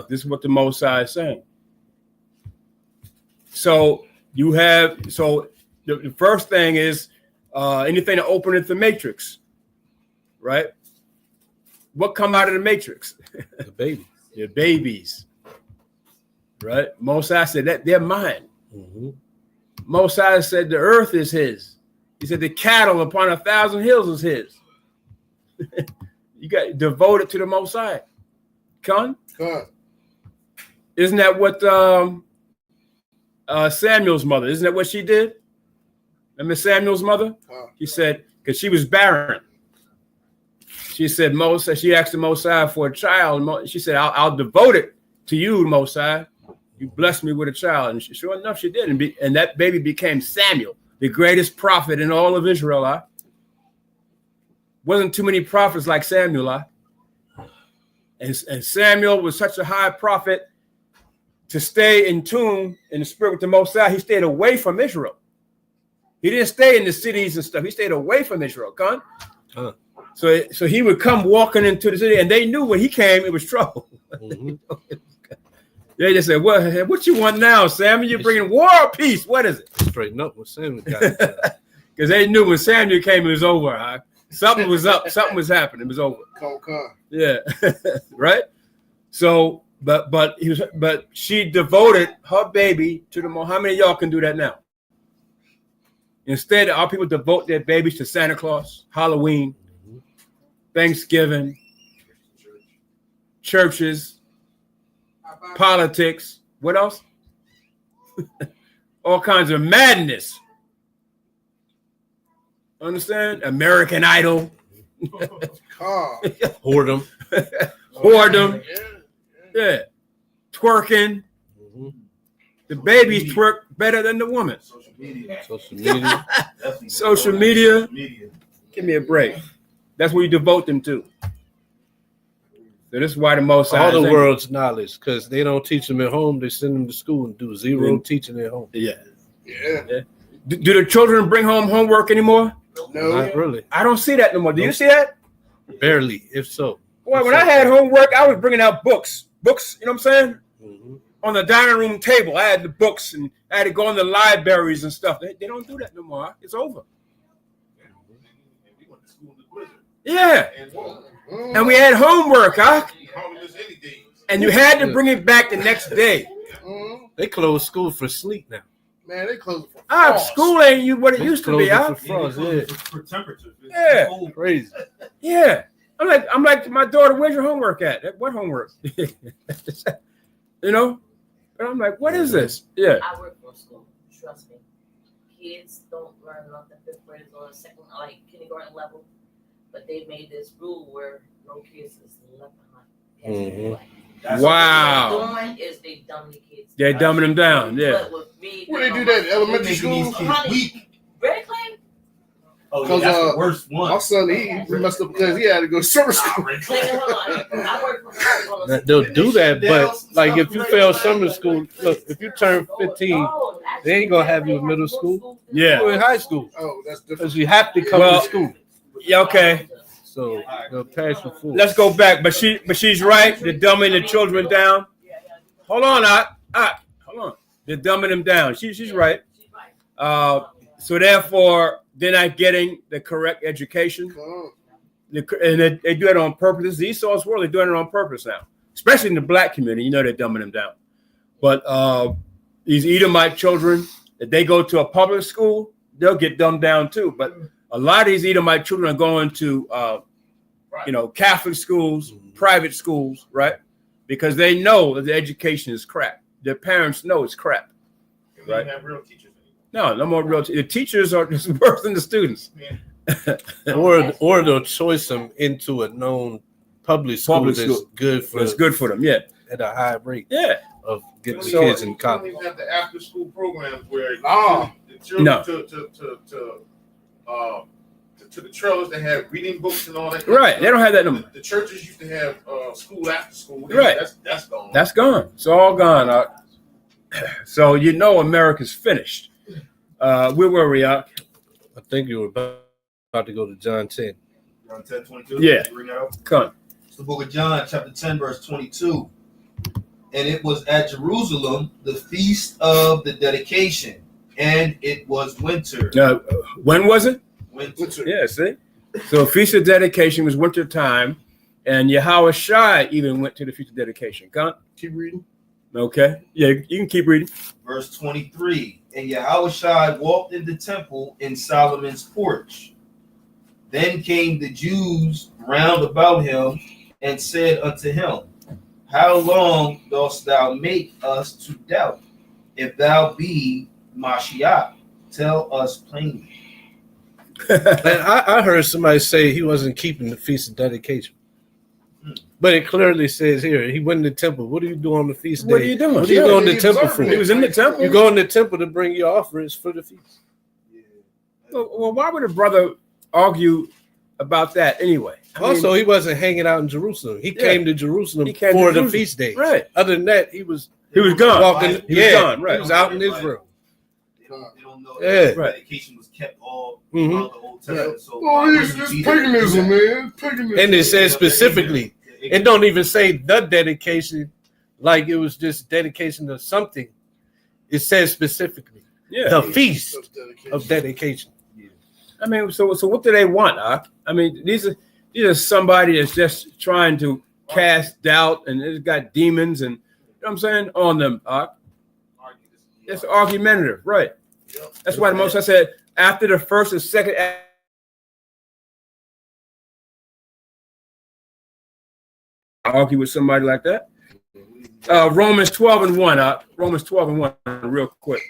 This is what the Most High is saying. So the first thing is anything that openeth the matrix, right? What come out of the matrix? The baby. Your babies, right? Most High said that they're mine. Most High said the earth is his. He said the cattle upon 1,000 hills is his. You got devoted to the Most High. Con? Isn't that what Samuel's mother, isn't that what she did? Remember Samuel's mother? He said, because she was barren. She said, she asked the Most High for a child. She said, I'll devote it to you, Most High. You blessed me with a child. And sure enough, she did. And that baby became Samuel, the greatest prophet in all of Israel. Wasn't too many prophets like Samuel. And Samuel was such a high prophet to stay in tune in the spirit with the Most High. He stayed away from Israel. He didn't stay in the cities and stuff. He stayed away from Israel. So he would come walking into the city, and they knew when he came, it was trouble. Mm-hmm. They just said, what you want now, Samuel? You're bringing war or peace? What is it? Straighten up with Samuel. Because they knew when Samuel came, it was over. Huh? Something was up. Something was happening. It was over. Yeah. Right? So, but she devoted her baby to the Most. How many of y'all can do that now? Instead, our people devote their babies to Santa Claus, Halloween, Thanksgiving, churches, politics. What else? All kinds of madness. Understand? American Idol. Whoredom. Whoredom. Yeah. Twerking. The babies twerk better than the woman. Social media. Give me a break. That's what you devote them to. So this is why the Most High. All the world's knowledge, because they don't teach them at home. They send them to school and do zero teaching at home. Yeah. Do the children bring home homework anymore? No, not really. I don't see that no more. Do you see that? Barely, if so. Boy, when I had homework, I was bringing out books. Books, you know what I'm saying? Mm-hmm. On the dining room table, I had the books, and I had to go in the libraries and stuff. They don't do that no more. It's over. Yeah. And we had homework, huh? And you had to bring it back the next day. They close school for sleep now. Man, they close it for frost. School ain't what it used to be, huh? For temperature. Yeah. Crazy. Yeah. I'm like my daughter, where's your homework at? What homework? You know? And I'm like, what is this? Yeah. I work for school. Trust me. Kids don't learn nothing. Fifth graders on second, like kindergarten level. But they made this rule where no kids is left behind. Wow. What they're doing is they dumb the kids. They're dumbing them down. Yeah. But with me, where they do that in elementary school? Bread claim? Oh, yeah, that's the worst one. My son, he messed up because he had to go to summer school. They'll do that, but like if you fail summer school, look, if you turn 15, they ain't gonna have you in middle school. Yeah. You're in high school. Oh, that's different. Because you have to come to school. Yeah, okay. So they'll pass you full. Let's go back. But she's right. They're dumbing the children down. Hold on, hold on. They're dumbing them down. She's right. So therefore, they're not getting the correct education. And they do it on purpose. The Esau's world, they're doing it on purpose now. Especially in the black community, you know they're dumbing them down. But these Edomite children, if they go to a public school, they'll get dumbed down too. But a lot of these Edomite children are going to, Catholic schools, private schools, right? Because they know that the education is crap. Their parents know it's crap, right? They have real teachers No anymore. more real. The teachers are just worse than the students. or they'll choice them into a known public school that's good for. It's good for them, yeah. At a high rate, yeah, of getting the kids in college. We don't even have the after-school programs where the children to the trailers they have reading books and all that. Right, they don't have that no more. The churches used to have school after school. Right, that's gone. That's gone. It's all gone. So America's finished. Where were we at? I think you were about to go to John 10. John 10:22. Yeah. Come on. It's the book of John, chapter 10, verse 22. And it was at Jerusalem, the feast of the dedication, and it was winter. When was it? Winter. Yeah, see? So Feast of Dedication was winter time, and Yahweh Shai even went to the Feast of Dedication. Keep reading. Okay. Yeah, you can keep reading. Verse 23. And Yahushua walked in the temple in Solomon's porch. Then came the Jews round about him and said unto him, How long dost thou make us to doubt? If thou be Mashiach, tell us plainly. And I heard somebody say he wasn't keeping the Feast of Dedication. But it clearly says here, he went in the temple. What do you do on the feast day? What are you doing? What are you going to the temple for? He was in the temple. You go in the temple to bring your offerings for the feast. Well, why would a brother argue about that anyway? Also, he wasn't hanging out in Jerusalem. He came to Jerusalem for the feast day. Right. Other than that, he was gone. Walking, he was gone. Right. He was out in Israel. They don't know that dedication was kept all throughout the Old Testament. So it's paganism, man. Paganism. And it says specifically, it don't even say the dedication like it was just dedication of something. It says specifically the feast of dedication. I mean, so what do they want? I mean, these are somebody that's just trying to cast doubt, and it's got demons, and you know what I'm saying, on them. It's argumentative, right? That's why the Most I said after the first and second. Argue with somebody like that. Romans 12:1. Romans 12:1, real quick.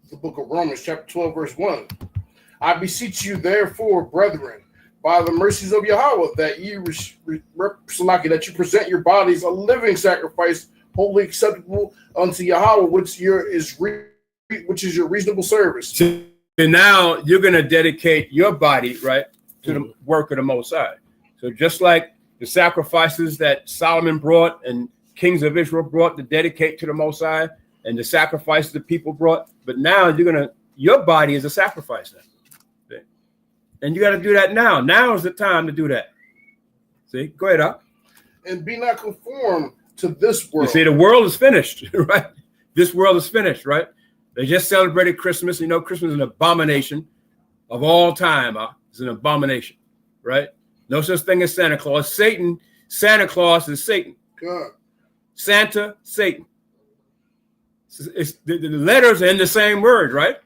The book of Romans, chapter 12, verse 1. I beseech you, therefore, brethren, by the mercies of Yahweh, that you that you present your bodies a living sacrifice, wholly acceptable unto Yahweh, which is your reasonable service. And now you're going to dedicate your body, right, to the work of the Most High. So just like the sacrifices that Solomon brought and kings of Israel brought to dedicate to the Most High, and the sacrifices the people brought, but now your body is a sacrifice now. See? And you got to do that now. Now is the time to do that. See, go ahead, Up. And be not conformed to this world. You see, the world is finished, right? This world is finished, right? They just celebrated Christmas. You know, Christmas is an abomination of all time. It's an abomination, right? No such thing as Santa Claus. Santa Claus is Satan. God. Santa, Satan. It's the letters are in the same word, right?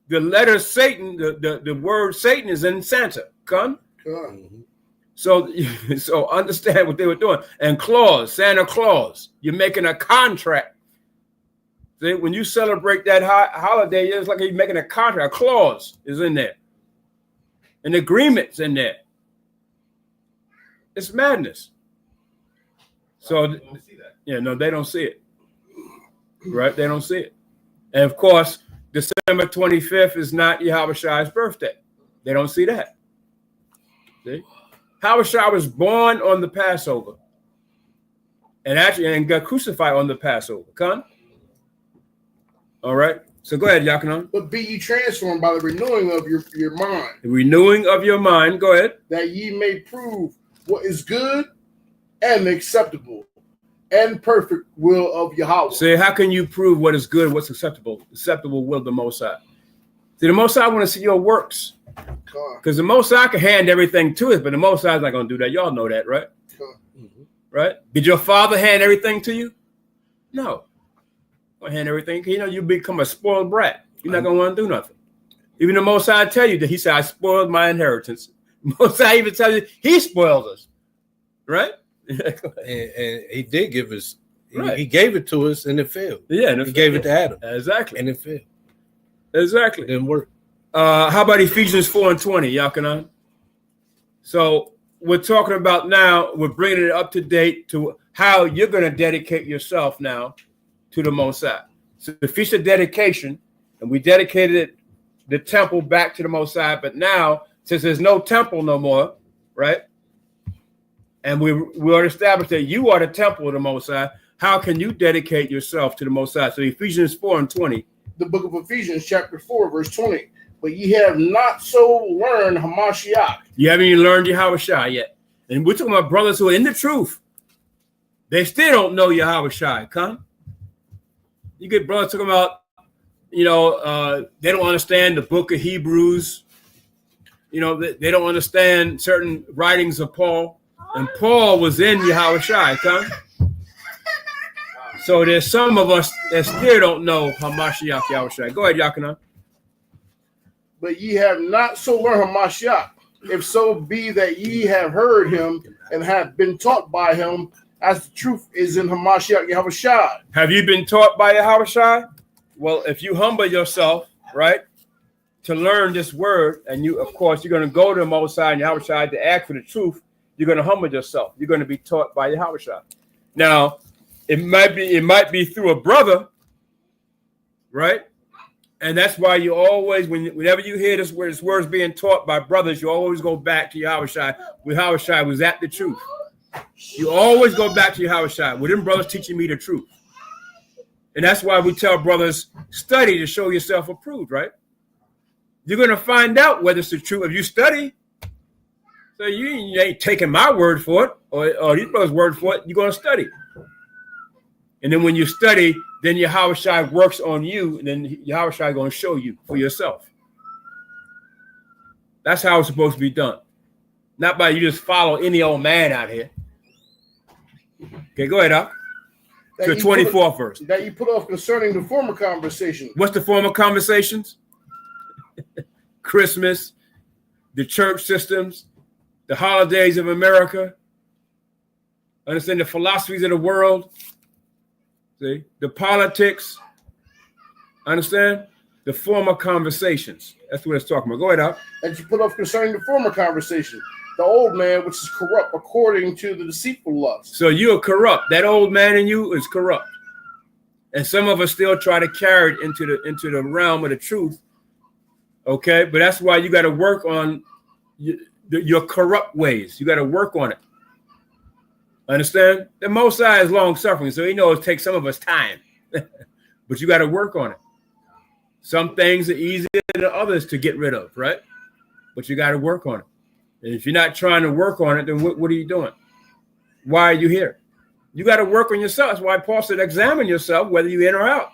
The letter Satan, the word Satan is in Santa. Come. So understand what they were doing. And Claus, Santa Claus, you're making a contract. See, when you celebrate that holiday, it's like you're making a contract. A clause is in there. An agreement's in there. It's madness. So, they don't see that. Yeah, no, they don't see it. Right? They don't see it. And of course, December 25th is not Yahushua's birthday. They don't see that. See? Yahushua was born on the Passover. And got crucified on the Passover. Come. All right. So go ahead, Yakinon. But be ye transformed by the renewing of your mind. The renewing of your mind. Go ahead. That ye may prove what is good and acceptable and perfect will of Yahweh. See, how can you prove what is good, what's acceptable? Acceptable will of the Most High. See, the Most High want to see your works. Because the Most High can hand everything to us, but the Most High is not going to do that. Y'all know that, right? Right? Did your father hand everything to you? No. Hand everything. You know, you become a spoiled brat. You're not going to want to do nothing. Even the Most High tell you that he said, I spoiled my inheritance. Most High even tell you he spoiled us. Right? and he did give us, he gave it to us and it failed. Yeah. And he gave it to Adam. Exactly. And it failed. Exactly. It didn't work. How about Ephesians 4:20, Yakanan? So we're talking about now, we're bringing it up to date to how you're going to dedicate yourself now to the Most High. So the Feast of Dedication, and we dedicated the temple back to the Most High, but now, since there's no temple no more, right? And we are established that you are the temple of the Most High. How can you dedicate yourself to the Most High? So Ephesians 4:20. The book of Ephesians, chapter 4, verse 20. But ye have not so learned Hamashiach. You haven't even learned Yahushua yet. And we're talking about brothers who are in the truth. They still don't know Yahushua. Come. You get brothers talking about, they don't understand the book of Hebrews. you know, they don't understand certain writings of Paul. And Paul was in Yahushua, come. So there's some of us that still don't know Hamashiach Yahushua. Go ahead, Yakana. But ye have not so learned Hamashiach, if so be that ye have heard him and have been taught by him, as the truth is in Hamashiach Yahushua. Have you been taught by Yahushua? Well, if you humble yourself, right, to learn this word, and you, of course, you're going to go to the Most High and Yahushua to ask for the truth, you're going to humble yourself. You're going to be taught by Yahushua. Now, it might be through a brother, right? And that's why you always, whenever you hear this word's being taught by brothers, you always go back to Yahushua. When Yahushua was at the truth. You always go back to Yahushua. Well, them brothers teaching me the truth. And that's why we tell brothers, study to show yourself approved, right? You're going to find out whether it's the truth if you study. So you ain't taking my word for it or these brothers' word for it. You're going to study. And then when you study, then Yahushua works on you, and then Yahushua is going to show you for yourself. That's how it's supposed to be done. Not by you just follow any old man out here. Okay, go ahead, Doc. To the 24th verse. That you put off concerning the former conversation. What's the former conversations? Christmas, the church systems, the holidays of America. Understand the philosophies of the world. See, the politics. Understand? The former conversations. That's what it's talking about. Go ahead, Doc. That you put off concerning the former conversation. The old man, which is corrupt according to the deceitful lust. So you're corrupt. That old man in you is corrupt. And some of us still try to carry it into the realm of the truth. Okay, but that's why you got to work on your corrupt ways. You got to work on it. Understand? The Most High is long suffering, so he knows it takes some of us time. But you got to work on it. Some things are easier than others to get rid of, right? But you got to work on it. And if you're not trying to work on it, then what are you doing? Why are you here? You got to work on yourself. That's why Paul said, examine yourself, whether you're in or out.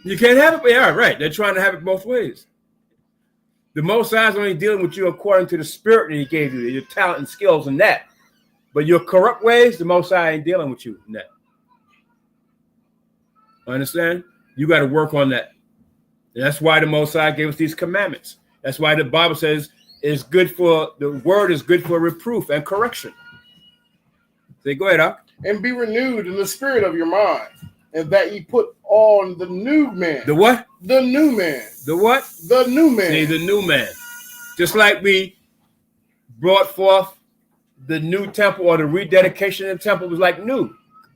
You can't have it. Yeah, right. They're trying to have it both ways. The Most High is only dealing with you according to the spirit that he gave you, your talent and skills and that. But your corrupt ways, the Most High ain't dealing with you in that. Understand? You got to work on that. And that's why the Most High gave us these commandments. That's why the Bible says the word is good for reproof and correction. Say, go ahead, Doc. And be renewed in the spirit of your mind, and that ye put on the new man. The what? The new man. The what? The new man. See, the new man. Just like we brought forth the new temple or the rededication of the temple was like new.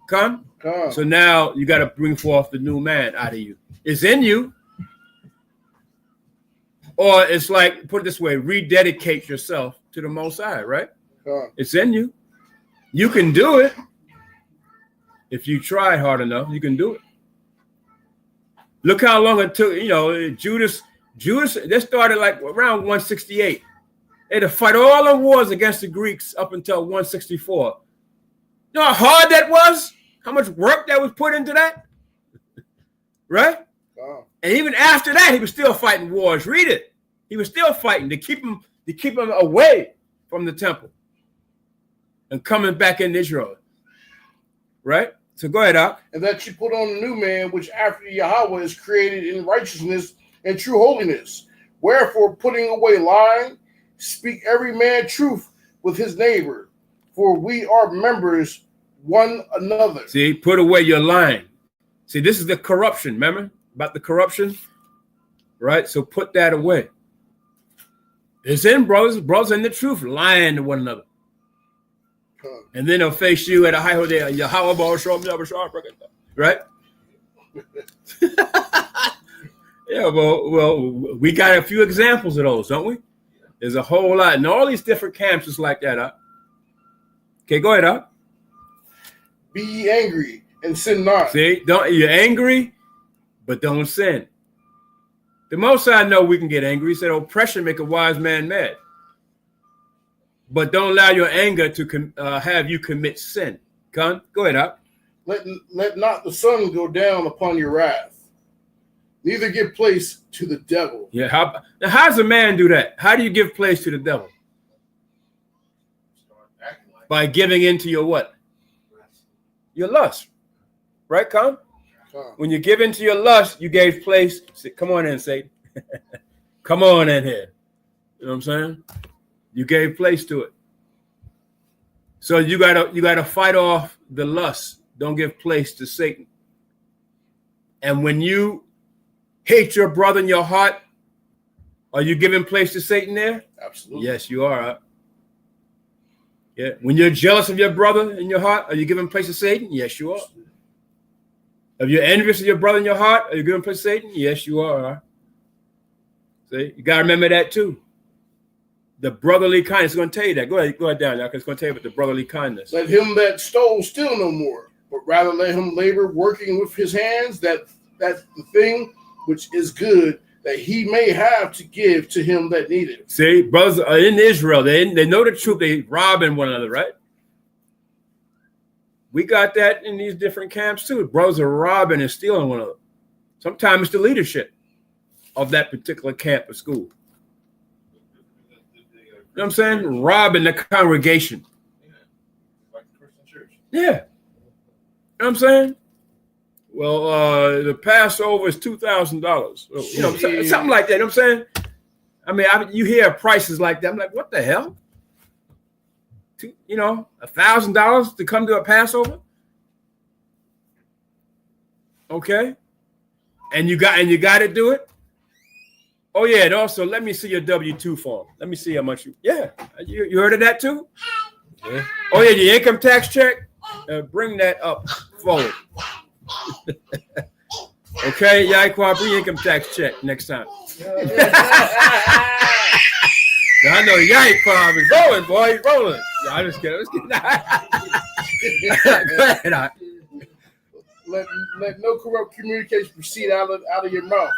Come. So now you got to bring forth the new man out of you. It's in you. Or it's like, put it this way, rededicate yourself to the Most High, right? It's in you. You can do it. If you try hard enough, you can do it. Look how long it took, Judas, they started like around 168. They had to fight all the wars against the Greeks up until 164. You know how hard that was? How much work that was put into that? Right? And even after that, he was still fighting wars. Read it. He was still fighting to keep him away from the temple and coming back in Israel. Right? So go ahead, Doc. And that you put on a new man, which after Yahweh is created in righteousness and true holiness. Wherefore, putting away lying, speak every man truth with his neighbor, for we are members one another. See, put away your lying. See, this is the corruption. Remember about the corruption? Right? So put that away. It's in brothers in the truth, lying to one another. And then they'll face you at a high day, right? Yeah, well, we got a few examples of those, don't we? There's a whole lot. And all these different camps is like that, huh? Okay, go ahead, huh? Be ye angry and sin not. See, you're angry, but don't sin. The Most High know we can get angry. He said, oppression make a wise man mad. But don't allow your anger to have you commit sin. Go ahead, up. Let not the sun go down upon your wrath. Neither give place to the devil. Yeah. How does a man do that? How do you give place to the devil? By giving into your what? Your lust. Right, Con? When you give into your lust, you gave place. Come on in, Satan. Come on in here. You know what I'm saying? You gave place to it. So you gotta fight off the lust. Don't give place to Satan. And when you hate your brother in your heart, are you giving place to Satan there? Absolutely. Yes, you are. Yeah. When you're jealous of your brother in your heart, are you giving place to Satan? Yes, you are. If you're envious of your brother in your heart, are you giving place to Satan? Yes, you are. See, you gotta remember that too. The brotherly kindness is going to tell you that. Go ahead down, y'all. It's going to tell you about the brotherly kindness. Let him that stole steal no more, but rather let him labor, working with his hands, that's the thing which is good, that he may have to give to him that needeth. See, brothers are in Israel. They know the truth. They robbing one another, right? We got that in these different camps too. Brothers are robbing and stealing one another. Sometimes it's the leadership of that particular camp or school. You know what I'm saying? Robbing the congregation. Like the Christian church. Yeah. You know what I'm saying? Well, the Passover is $2,000. You know, something like that. You know what I'm saying? I mean, you hear prices like that. I'm like, what the hell? $1,000 to come to a Passover? Okay. And you got to do it? Oh, yeah, and also, let me see your W-2 form. Let me see how much you heard of that too? Yeah. Oh, yeah, your income tax check? Bring that up forward. Okay, Yaquan, bring your income tax check next time. I know Yaquan is rolling, boy. He's rolling. No, I'm just kidding. Go ahead. Let no corrupt communication proceed out of your mouth,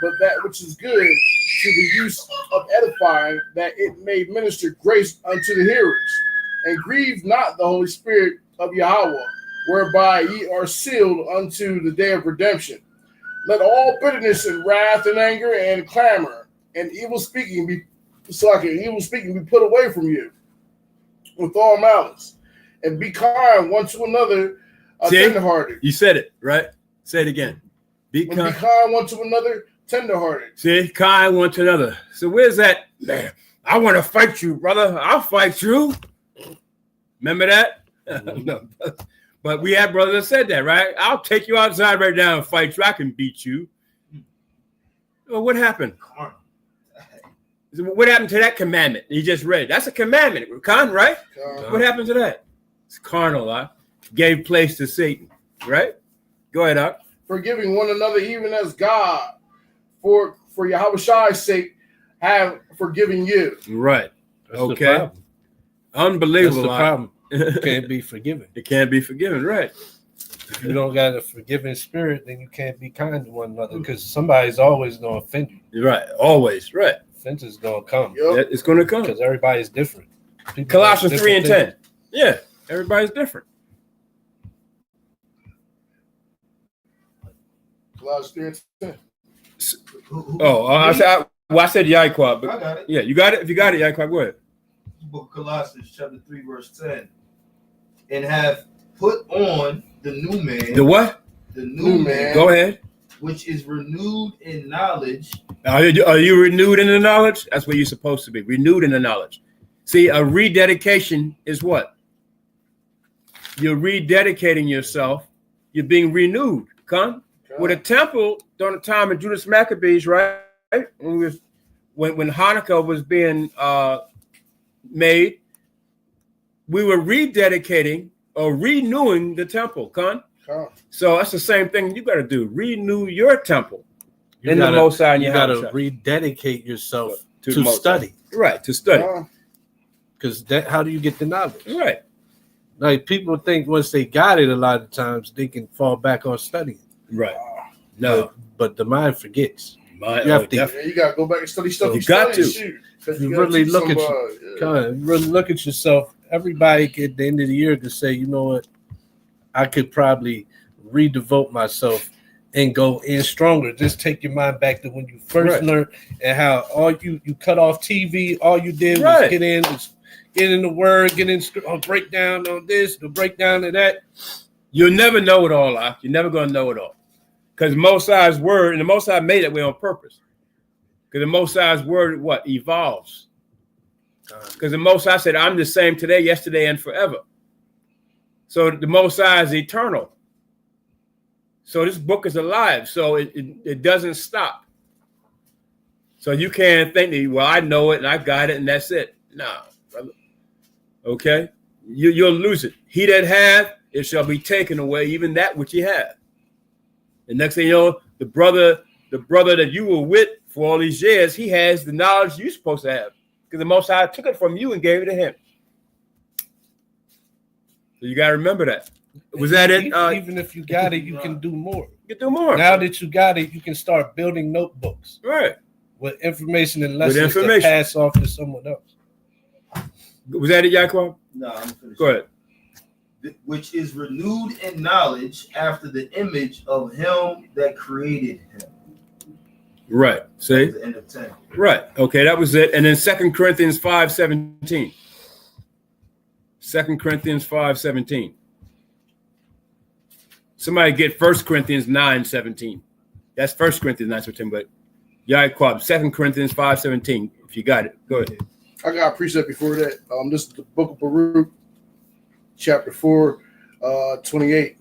but that which is good to the use of edifying, that it may minister grace unto the hearers. And grieve not the Holy Spirit of Yahweh, whereby ye are sealed unto the day of redemption. Let all bitterness and wrath and anger and clamor and evil speaking be put away from you with all malice, and be kind one to another, tenderhearted. You said it, right? Say it again. Be kind one to another, tenderhearted. See, kind one to another. So where's that? Man, I want to fight you, brother. I'll fight you. Remember that? No. But we have brothers that said that, right? I'll take you outside right now and fight you. I can beat you. Well, what happened? What happened to that commandment you just read? That's a commandment, right? What happened to that? It's carnal, huh? Gave place to Satan, right? Go ahead, Doc. Forgiving one another, even as God, for Yahweh's sake, have forgiven you. Right. That's okay. Unbelievable. That's the problem. It can't be forgiven. It can't be forgiven, right? If you don't got a forgiving spirit, then you can't be kind to one another, because somebody's always going to offend you. Right. Always. Right. Offense is going to come. Yep. It's going to come. Because everybody's different. Colossians 3:10. Yeah. Everybody's different. Colossians 3:10. I said Yaquab, but I got it. Yeah, you got it. If you got it, Yaquab, go ahead. Book of Colossians, chapter 3, verse 10. And have put on the new man. The what? The new man. Go ahead. Which is renewed in knowledge. Are you renewed in the knowledge? That's what you're supposed to be. Renewed in the knowledge. See, a rededication is what? You're rededicating yourself. You're being renewed. Come. With a temple during the time of Judas Maccabees, right? When Hanukkah was being made, we were rededicating or renewing the temple. So that's the same thing you got to do. Renew your temple in the Most High. You got to rededicate yourself to study. Right, to study. Because how do you get the knowledge? Right. Like, people think once they got it, a lot of times they can fall back on studying. Right. No. But the mind forgets. You got to go back and study stuff. You got to. You really look at yourself. Everybody at the end of the year could say, you know what, I could probably redevote myself and go in stronger. Just take your mind back to when you first learned, and how all you cut off TV. All you did was get in the word, get in breakdown on this, the breakdown of that. You'll never know it all, Ak. You're never gonna know it all, because Most High's word, and the Most High made it way on purpose. Because the Most High's word, what, evolves. Because the Most High said, "I'm the same today, yesterday, and forever." So the Most High is eternal. So this book is alive. So it doesn't stop. So you can't think that, well, I know it and I got it and that's it. Nah, brother. Okay, you'll lose it. He that hath, it shall be taken away, even that which he hath. And next thing you know, the brother that you were with for all these years, he has the knowledge you're supposed to have, because the Most High took it from you and gave it to him. So you got to remember that. Was that it? Even if you got it, you can do more. You can do more. Now that you got it, you can start building notebooks. Right. With information and lessons to pass off to someone else. Was that it, Yaquab? No, I'm finished. Go ahead. Which is renewed in knowledge after the image of him that created him. Right. See? The end of 10. Right. Okay, that was it. And then 2 Corinthians 5:17. 2 Corinthians 5:17. Somebody get 1 Corinthians 9:17. That's 1 Corinthians 9:17, but Yaquab, 2 Corinthians 5:17. If you got it, go ahead. I got a precept before that. This is the book of Barak, chapter 4, 28.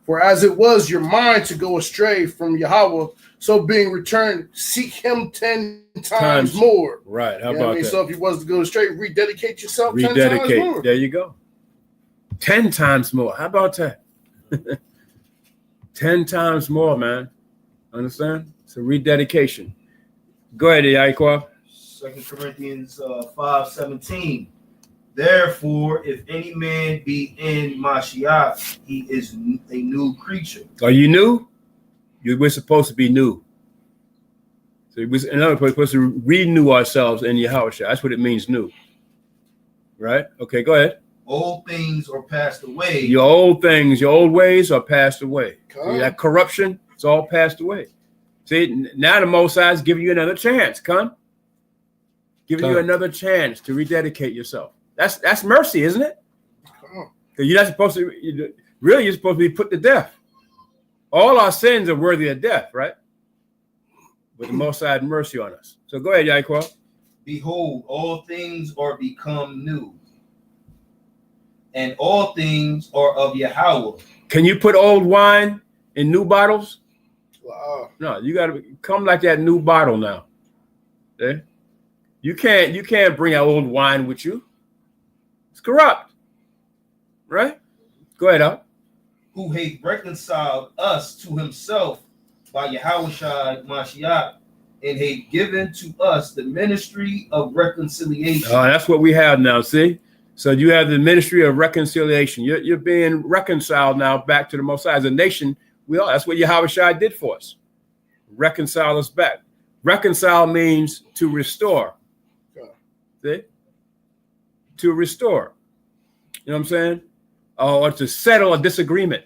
For as it was your mind to go astray from Yahweh, so being returned, seek him 10 times more. Right. How about that? So if he was to go astray, rededicate yourself 10 times more. There you go. 10 times more. How about that? 10 times more, man. Understand? It's a rededication. Go ahead, Yaquab. 2 Corinthians 5:17. Therefore, if any man be in Mashiach, he is a new creature. Are you new? We're supposed to be new. So in other words, we're supposed to renew ourselves in Yahushua. That's what it means, new. Right? Okay, go ahead. Old things are passed away. Your old things, your old ways are passed away. See, that corruption, it's all passed away. See, now the Most High is giving you another chance, giving you another chance to rededicate yourself. That's mercy, isn't it? Because you're not supposed to, you're supposed to be put to death. All our sins are worthy of death, right? But the Most High had mercy on us. So go ahead, Yaquab. Behold, all things are become new, and all things are of Yahweh. Can you put old wine in new bottles? Wow. No, you got to come like that new bottle now. Okay? You can't bring out old wine with you. It's corrupt. Right? Go ahead, Al. Who hath reconciled us to himself by Yahushua Mashiach, and hath given to us the ministry of reconciliation. Oh, that's what we have now, see? So you have the ministry of reconciliation. You're being reconciled now back to the Most High. As a nation, that's what Yahushua did for us. Reconcile us back. Reconcile means to restore. See? To restore. You know what I'm saying? Or to settle a disagreement.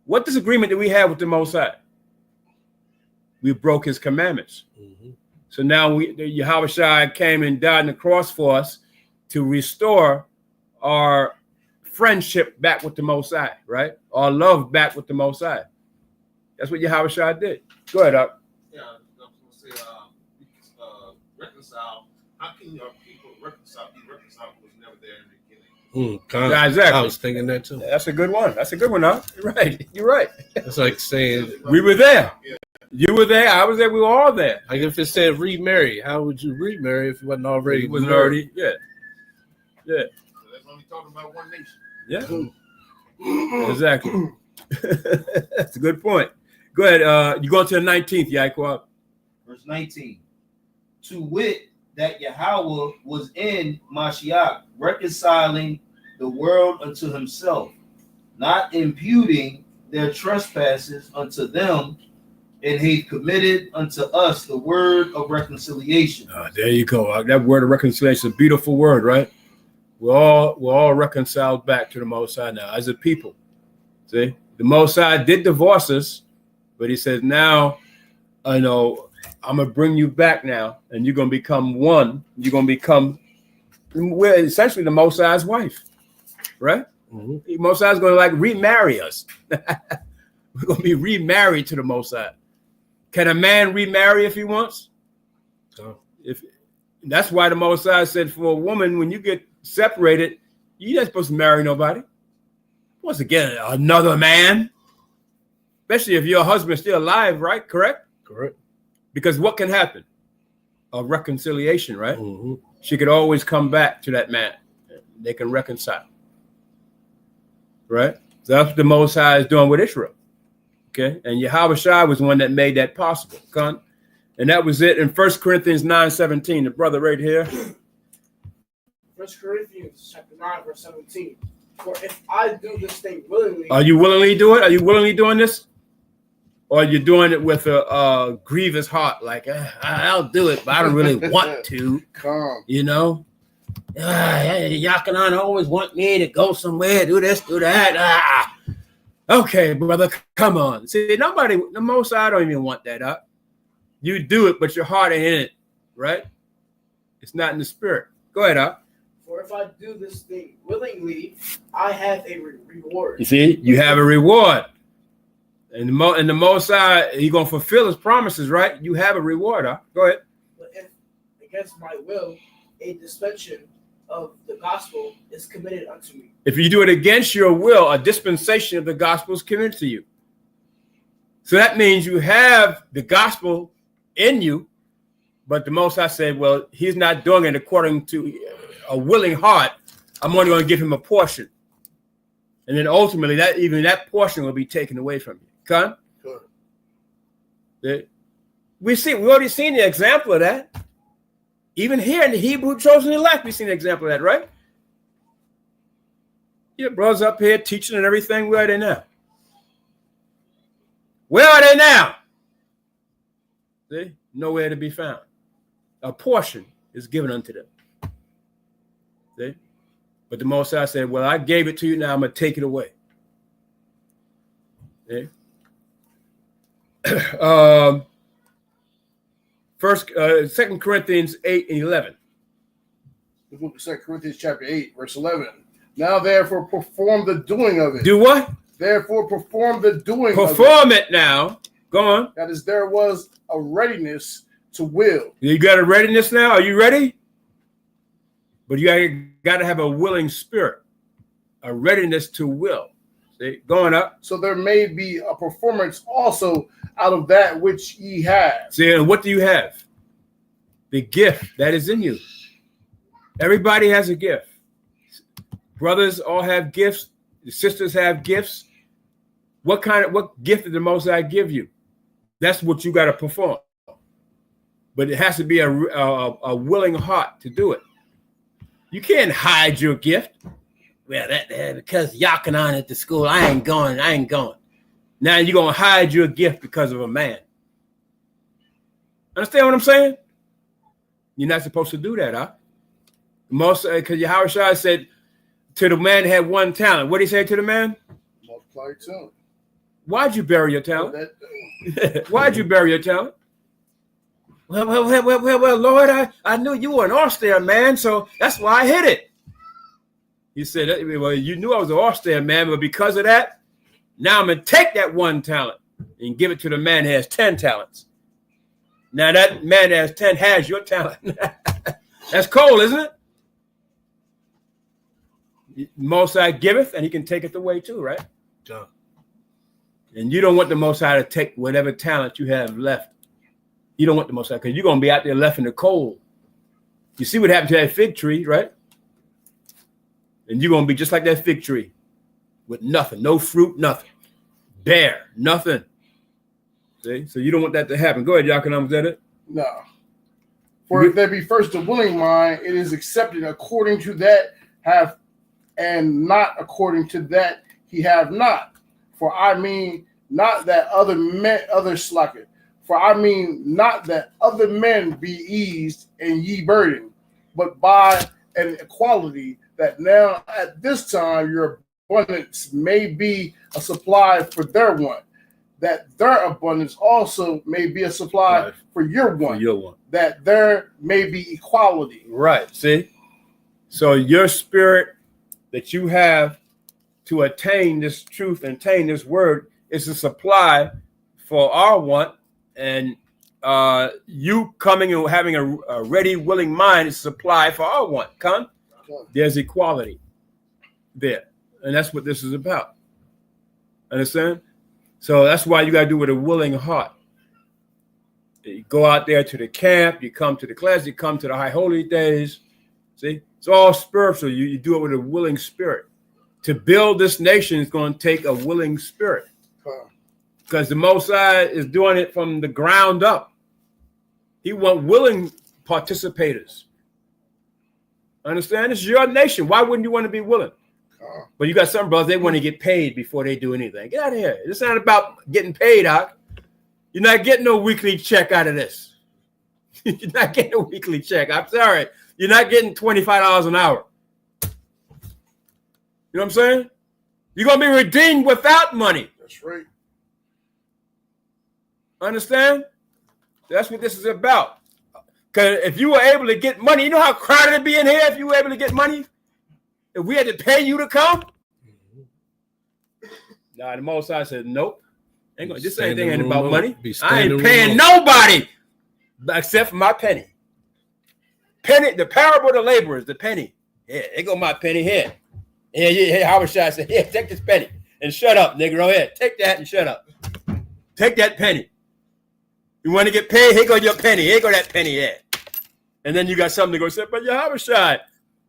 What disagreement do we have with the Most High? We broke his commandments. Mm-hmm. So now Yahushua came and died on the cross for us to restore our friendship back with the Most High, right? Our love back with the Most High. That's what Yahushua did. Go ahead, Up. Yeah, I was going to say, reconcile. How can your people reconcile? Be reconciled was never there in the beginning. Yeah, exactly. I was thinking that too. That's a good one. That's a good one, huh? You're right. You're right. It's like saying we were there. Yeah. You were there. I was there. We were all there. Like if it said remarry, how would you remarry if it wasn't already? It wasn't already. Yeah. Yeah. So that's only talking about one nation. Yeah. Exactly. That's a good point. Go ahead. You go to the 19th, Yaquab. Verse 19. To wit, that Yahweh was in Mashiach, reconciling the world unto himself, not imputing their trespasses unto them, and he committed unto us the word of reconciliation. There you go. That word of reconciliation is a beautiful word, right? We're all reconciled back to the Most High now as a people. See, the Most High did divorce us, But he says, now, I know, I'm going to bring you back now, and you're going to become one. You're going to become, we're essentially the Most High's wife, right? Mm-hmm. Most High's going to like remarry us. We're going to be remarried to the Most High. Can a man remarry if he wants? If that's why the Most High said for a woman, when you get separated, you're not supposed to marry nobody. Once again, another man, especially if your husband's still alive, right? Correct? Correct. Because what can happen? A reconciliation, right? Mm-hmm. She could always come back to that man. They can reconcile. Right? So that's what the Most High is doing with Israel. Okay? And Yahweh Shai was the one that made that possible. Con? And that was it in 1 Corinthians 9:17. The brother right here. 1 Corinthians chapter 9, verse 17. For if I do this thing willingly. Are you willingly doing it? Are you willingly doing this? Or are you doing it with a grievous heart? Like, I'll do it, but I don't really want to. Come. You know? Yakanan always want me to go somewhere, do this, do that. Okay, brother, come on. See, nobody, the Most High don't even want that up. You do it, but your heart ain't in it, right? It's not in the spirit. Go ahead, Up. For if I do this thing willingly, I have a reward. You see, you have a reward. And the Most High, He's going to fulfill His promises, right? You have a reward, huh? Go ahead. But if against my will, a dispensation of the gospel is committed unto me. If you do it against your will, a dispensation of the gospel is committed to you. So that means you have the gospel in you, but the Most High said, well, He's not doing it according to a willing heart. I'm only going to give him a portion. And then ultimately, that portion will be taken away from you. Con? Sure. We already seen the example of that. Even here in the Hebrew chosen elect, we've seen the example of that, right? Your brothers up here teaching and everything, where are they now? Where are they now? See? Nowhere to be found. A portion is given unto them. See? But the Most High said, well, I gave it to you, now I'm going to take it away. See? 2 Corinthians 8:11. The book of 2 Corinthians chapter 8, verse 11. Now therefore perform the doing of it. Do what? Therefore perform the doing perform of it. Now. Go on. That is, there was a readiness to will. You got a readiness now? Are you ready? But you got to have a willing spirit, a readiness to will. See, going up. So there may be a performance also out of that which ye have. See, and what do you have? The gift that is in you. Everybody has a gift. Brothers all have gifts. The sisters have gifts. What gift did the Most High give you? That's what you got to perform. But it has to be a willing heart to do it. You can't hide your gift. Well, because Yakanan at the school, I ain't going. Now you're going to hide your gift because of a man. Understand what I'm saying? You're not supposed to do that, huh? Because Yahweh Shai said to the man that had one talent. What did he say to the man? Multiply your talent. Why'd you bury your talent? Why'd you bury your talent? Well, Lord, I knew you were an austere man, so that's why I hid it. He said, well, you knew I was an austere man, but because of that, now I'm going to take that one talent and give it to the man who has 10 talents. Now that man that has 10 has your talent. That's cold, isn't it? Most High giveth, and he can take it away too, right? Yeah. And you don't want the Most High to take whatever talent you have left. You don't want the Most High, because you're going to be out there left in the cold. You see what happened to that fig tree, right? And you're going to be just like that fig tree with nothing, no fruit, nothing. Bare, nothing. See? So you don't want that to happen. Go ahead, Yakanam, is that it? No. For if there be first a willing mind, it is accepted according to that have, and not according to that he have not. For I mean not that other slacken. For I mean not that other men be eased and ye burdened, but by an equality that now at this time your abundance may be a supply for their want, that their abundance also may be a supply for your want. For your want. That there may be equality. Right. See? So your spirit that you have to attain this truth and attain this word is a supply for our want, and you coming and having a ready, willing mind is supply for our want. There's equality there, and that's what this is about. Understand? So that's why you got to do it with a willing heart. You go out there to the camp, you come to the class, you come to the high holy days. See, it's all spiritual. You do it with a willing spirit. To build this nation is going to take a willing spirit, because the Most High is doing it from the ground up. He wants willing participators. Understand? This is your nation. Why wouldn't you want to be willing? But you got some brothers, they want to get paid before they do anything. Get out of here. It's not about getting paid, Doc. You're not getting no weekly check out of this. You're not getting a weekly check. I'm sorry. You're not getting $25 an hour. You know what I'm saying? You're going to be redeemed without money. That's right. Understand? That's what this is about. Because if you were able to get money, you know how crowded it'd be in here if you were able to get money? If we had to pay you to come? Nah, the Most High said, nope. This ain't about money. I ain't paying nobody except for my penny. Penny, the parable of the laborers, the penny. Yeah, there go my penny here. Yeah, Howard Shah said, yeah, take this penny and shut up, nigga. Go ahead. Take that and shut up. Take that penny. You want to get paid? Here go your penny. Here go that penny there. And then you got something to go say, but Howard Shah,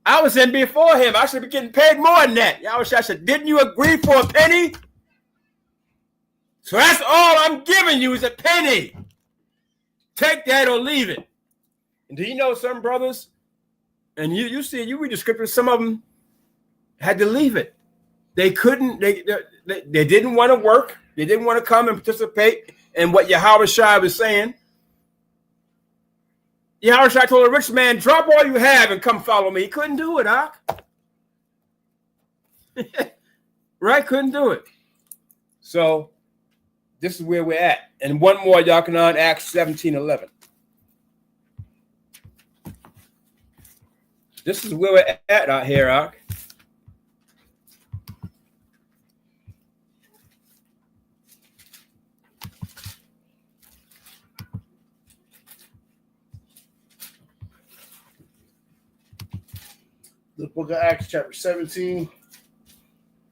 I was in before him. I should be getting paid more than that. Howard Shah said, didn't you agree for a penny? So that's all I'm giving you is a penny. Take that or leave it. And do you know some brothers, and you see, you read the scriptures, some of them had to leave it. They couldn't, they didn't want to work. They didn't want to come and participate in what Yahweh Shai was saying. Yahweh Shai told a rich man, drop all you have and come follow me. He couldn't do it, huh? Right? Couldn't do it. So this is where we're at. And one more, y'all can on Acts 17:11. This is where we're at out here, Ak. The book of Acts, chapter 17,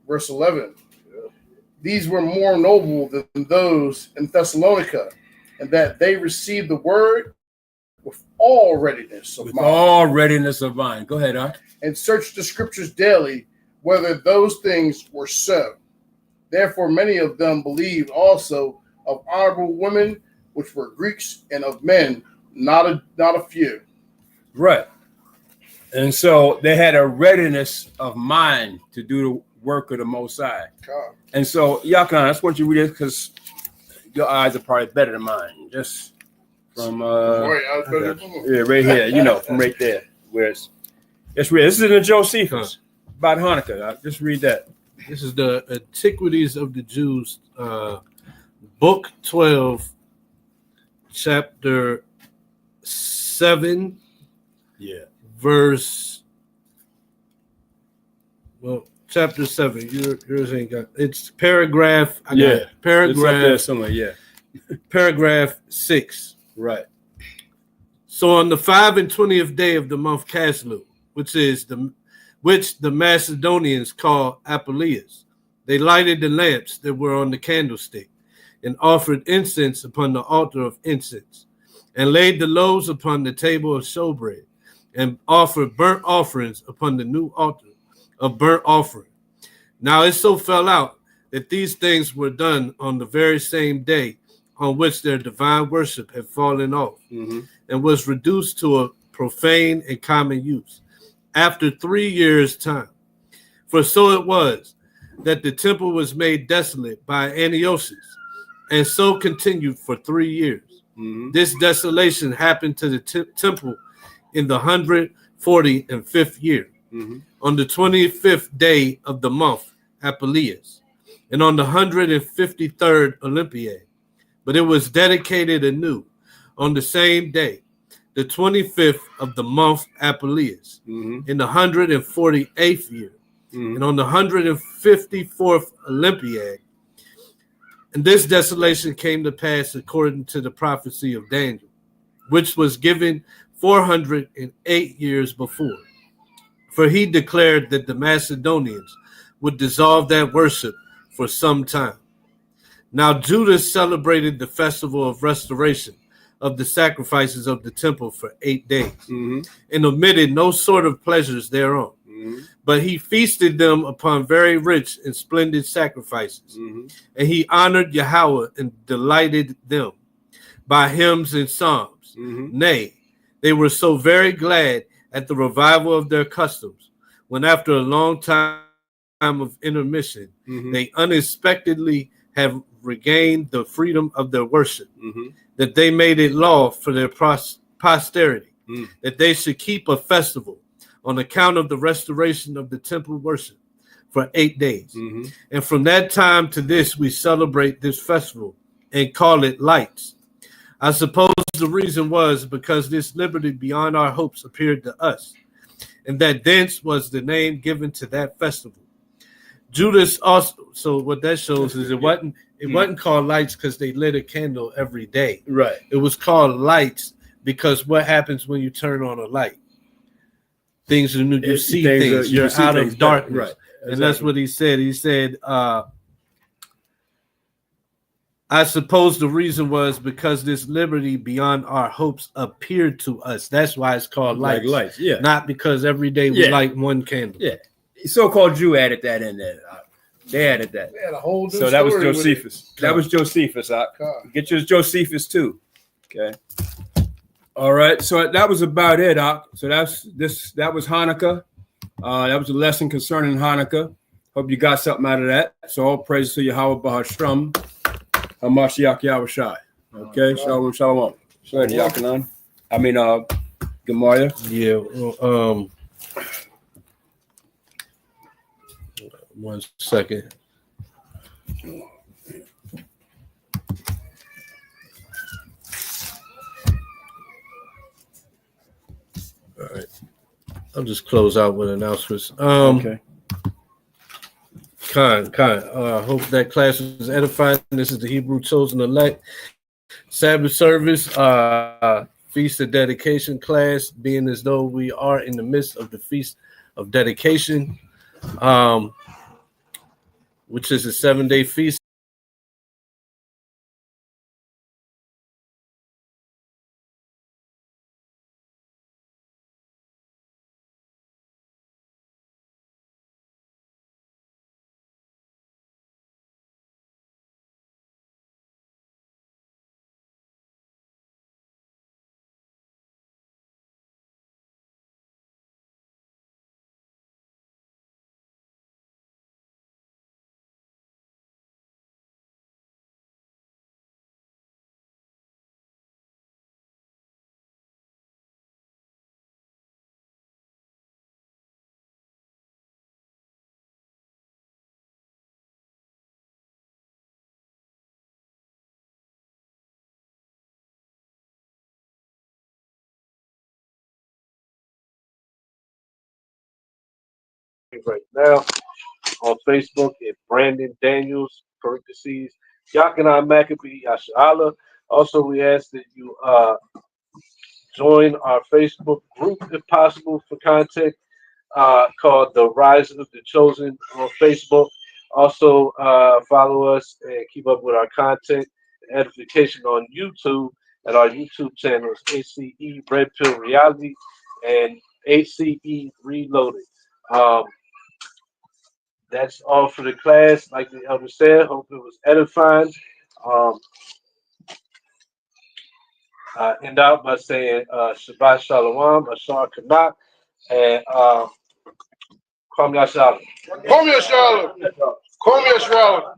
verse 11. These were more noble than those in Thessalonica, and that they received the word with all readiness of mind. All readiness of mind. Go ahead, Ak. And searched the scriptures daily, whether those things were so. Therefore, many of them believed also of honorable women, which were Greeks, and of men, not a few. Right. And so they had a readiness of mind to do the work of the Most High. God. And so, Yakan, I just want you to read it because your eyes are probably better than mine. Just from right here, you know, from right there. Where it's read. This is in the Josephus about Hanukkah. Just read that. This is the Antiquities of the Jews, book 12, chapter 7. Yeah. Verse, well, chapter 7. Yours ain't got it's paragraph. Paragraph. It's up there somewhere. Yeah. Paragraph 6. Right. So on the 25th and 20th day of the month Caslu, which the Macedonians call Apollius, they lighted the lamps that were on the candlestick, and offered incense upon the altar of incense, and laid the loaves upon the table of showbread, and offered burnt offerings upon the new altar of burnt offering. Now it so fell out that these things were done on the very same day on which their divine worship had fallen off, and was reduced to a profane and common use after 3 years' time. For so it was that the temple was made desolate by Antiochus, and so continued for 3 years. This desolation happened to the temple in the 145th year, on the 25th day of the month Apollius. and on the 153rd Olympiad. But it was dedicated anew on the same day, the 25th of the month Apelius, in the 148th year, and on the 154th Olympiad. And this desolation came to pass according to the prophecy of Daniel, which was given 408 years before. For he declared that the Macedonians would dissolve that worship for some time. Now Judas celebrated the festival of restoration of the sacrifices of the temple for 8 days, and omitted no sort of pleasures thereon. But he feasted them upon very rich and splendid sacrifices. And he honored Yahweh and delighted them by hymns and psalms. Nay, they were so very glad at the revival of their customs, when after a long time of intermission, they unexpectedly have regained the freedom of their worship, that they made it law for their posterity, that they should keep a festival on account of the restoration of the temple worship for 8 days. And from that time to this, we celebrate this festival and call it Lights. I suppose the reason was because this liberty beyond our hopes appeared to us, and that thence was the name given to that festival. Judas also, so what that shows is it wasn't called Lights because they lit a candle every day. Right. It was called Lights because what happens when you turn on a light? Things are new. You see things. You're out of darkness. Right. Exactly. And that's what he said. He said, I suppose the reason was because this liberty beyond our hopes appeared to us. That's why it's called Lights. Like lights, yeah. Not because every day we light one candle. Yeah. The so-called Jew added that in there. They added that. They had a whole new so that was story Josephus. That was Josephus. Get your Josephus too. Okay. All right. So that was about it, Doc. So that was Hanukkah. That was a lesson concerning Hanukkah. Hope you got something out of that. So all praise to Yahweh Bahashram. Hamashiach Yahushai. Okay. Shalom, shalom. Sorry, Yakanan. I mean, Gemara. Yeah. 1 second. All right. I'll just close out with announcements. Okay. Hope that class is edifying. This is the Hebrew Chosen Elect Sabbath service, Feast of Dedication class, being as though we are in the midst of the Feast of Dedication, which is a 7-day feast. Right now on Facebook at Brandon Daniels, parentheses, Yakinan Maccabee Yashala. Also, we ask that you join our Facebook group if possible for content called The Rise of the Chosen on Facebook. Also, follow us and keep up with our content and edification on YouTube at our YouTube channels, ACE Red Pill Reality and ACE Reloaded. That's all for the class. Like the elder said, hope it was edifying. I end out by saying Shabbat Shalom, Ashar Kanak, and Kwam Yashalom. Kwam Yashalom. Kwam Yashalom.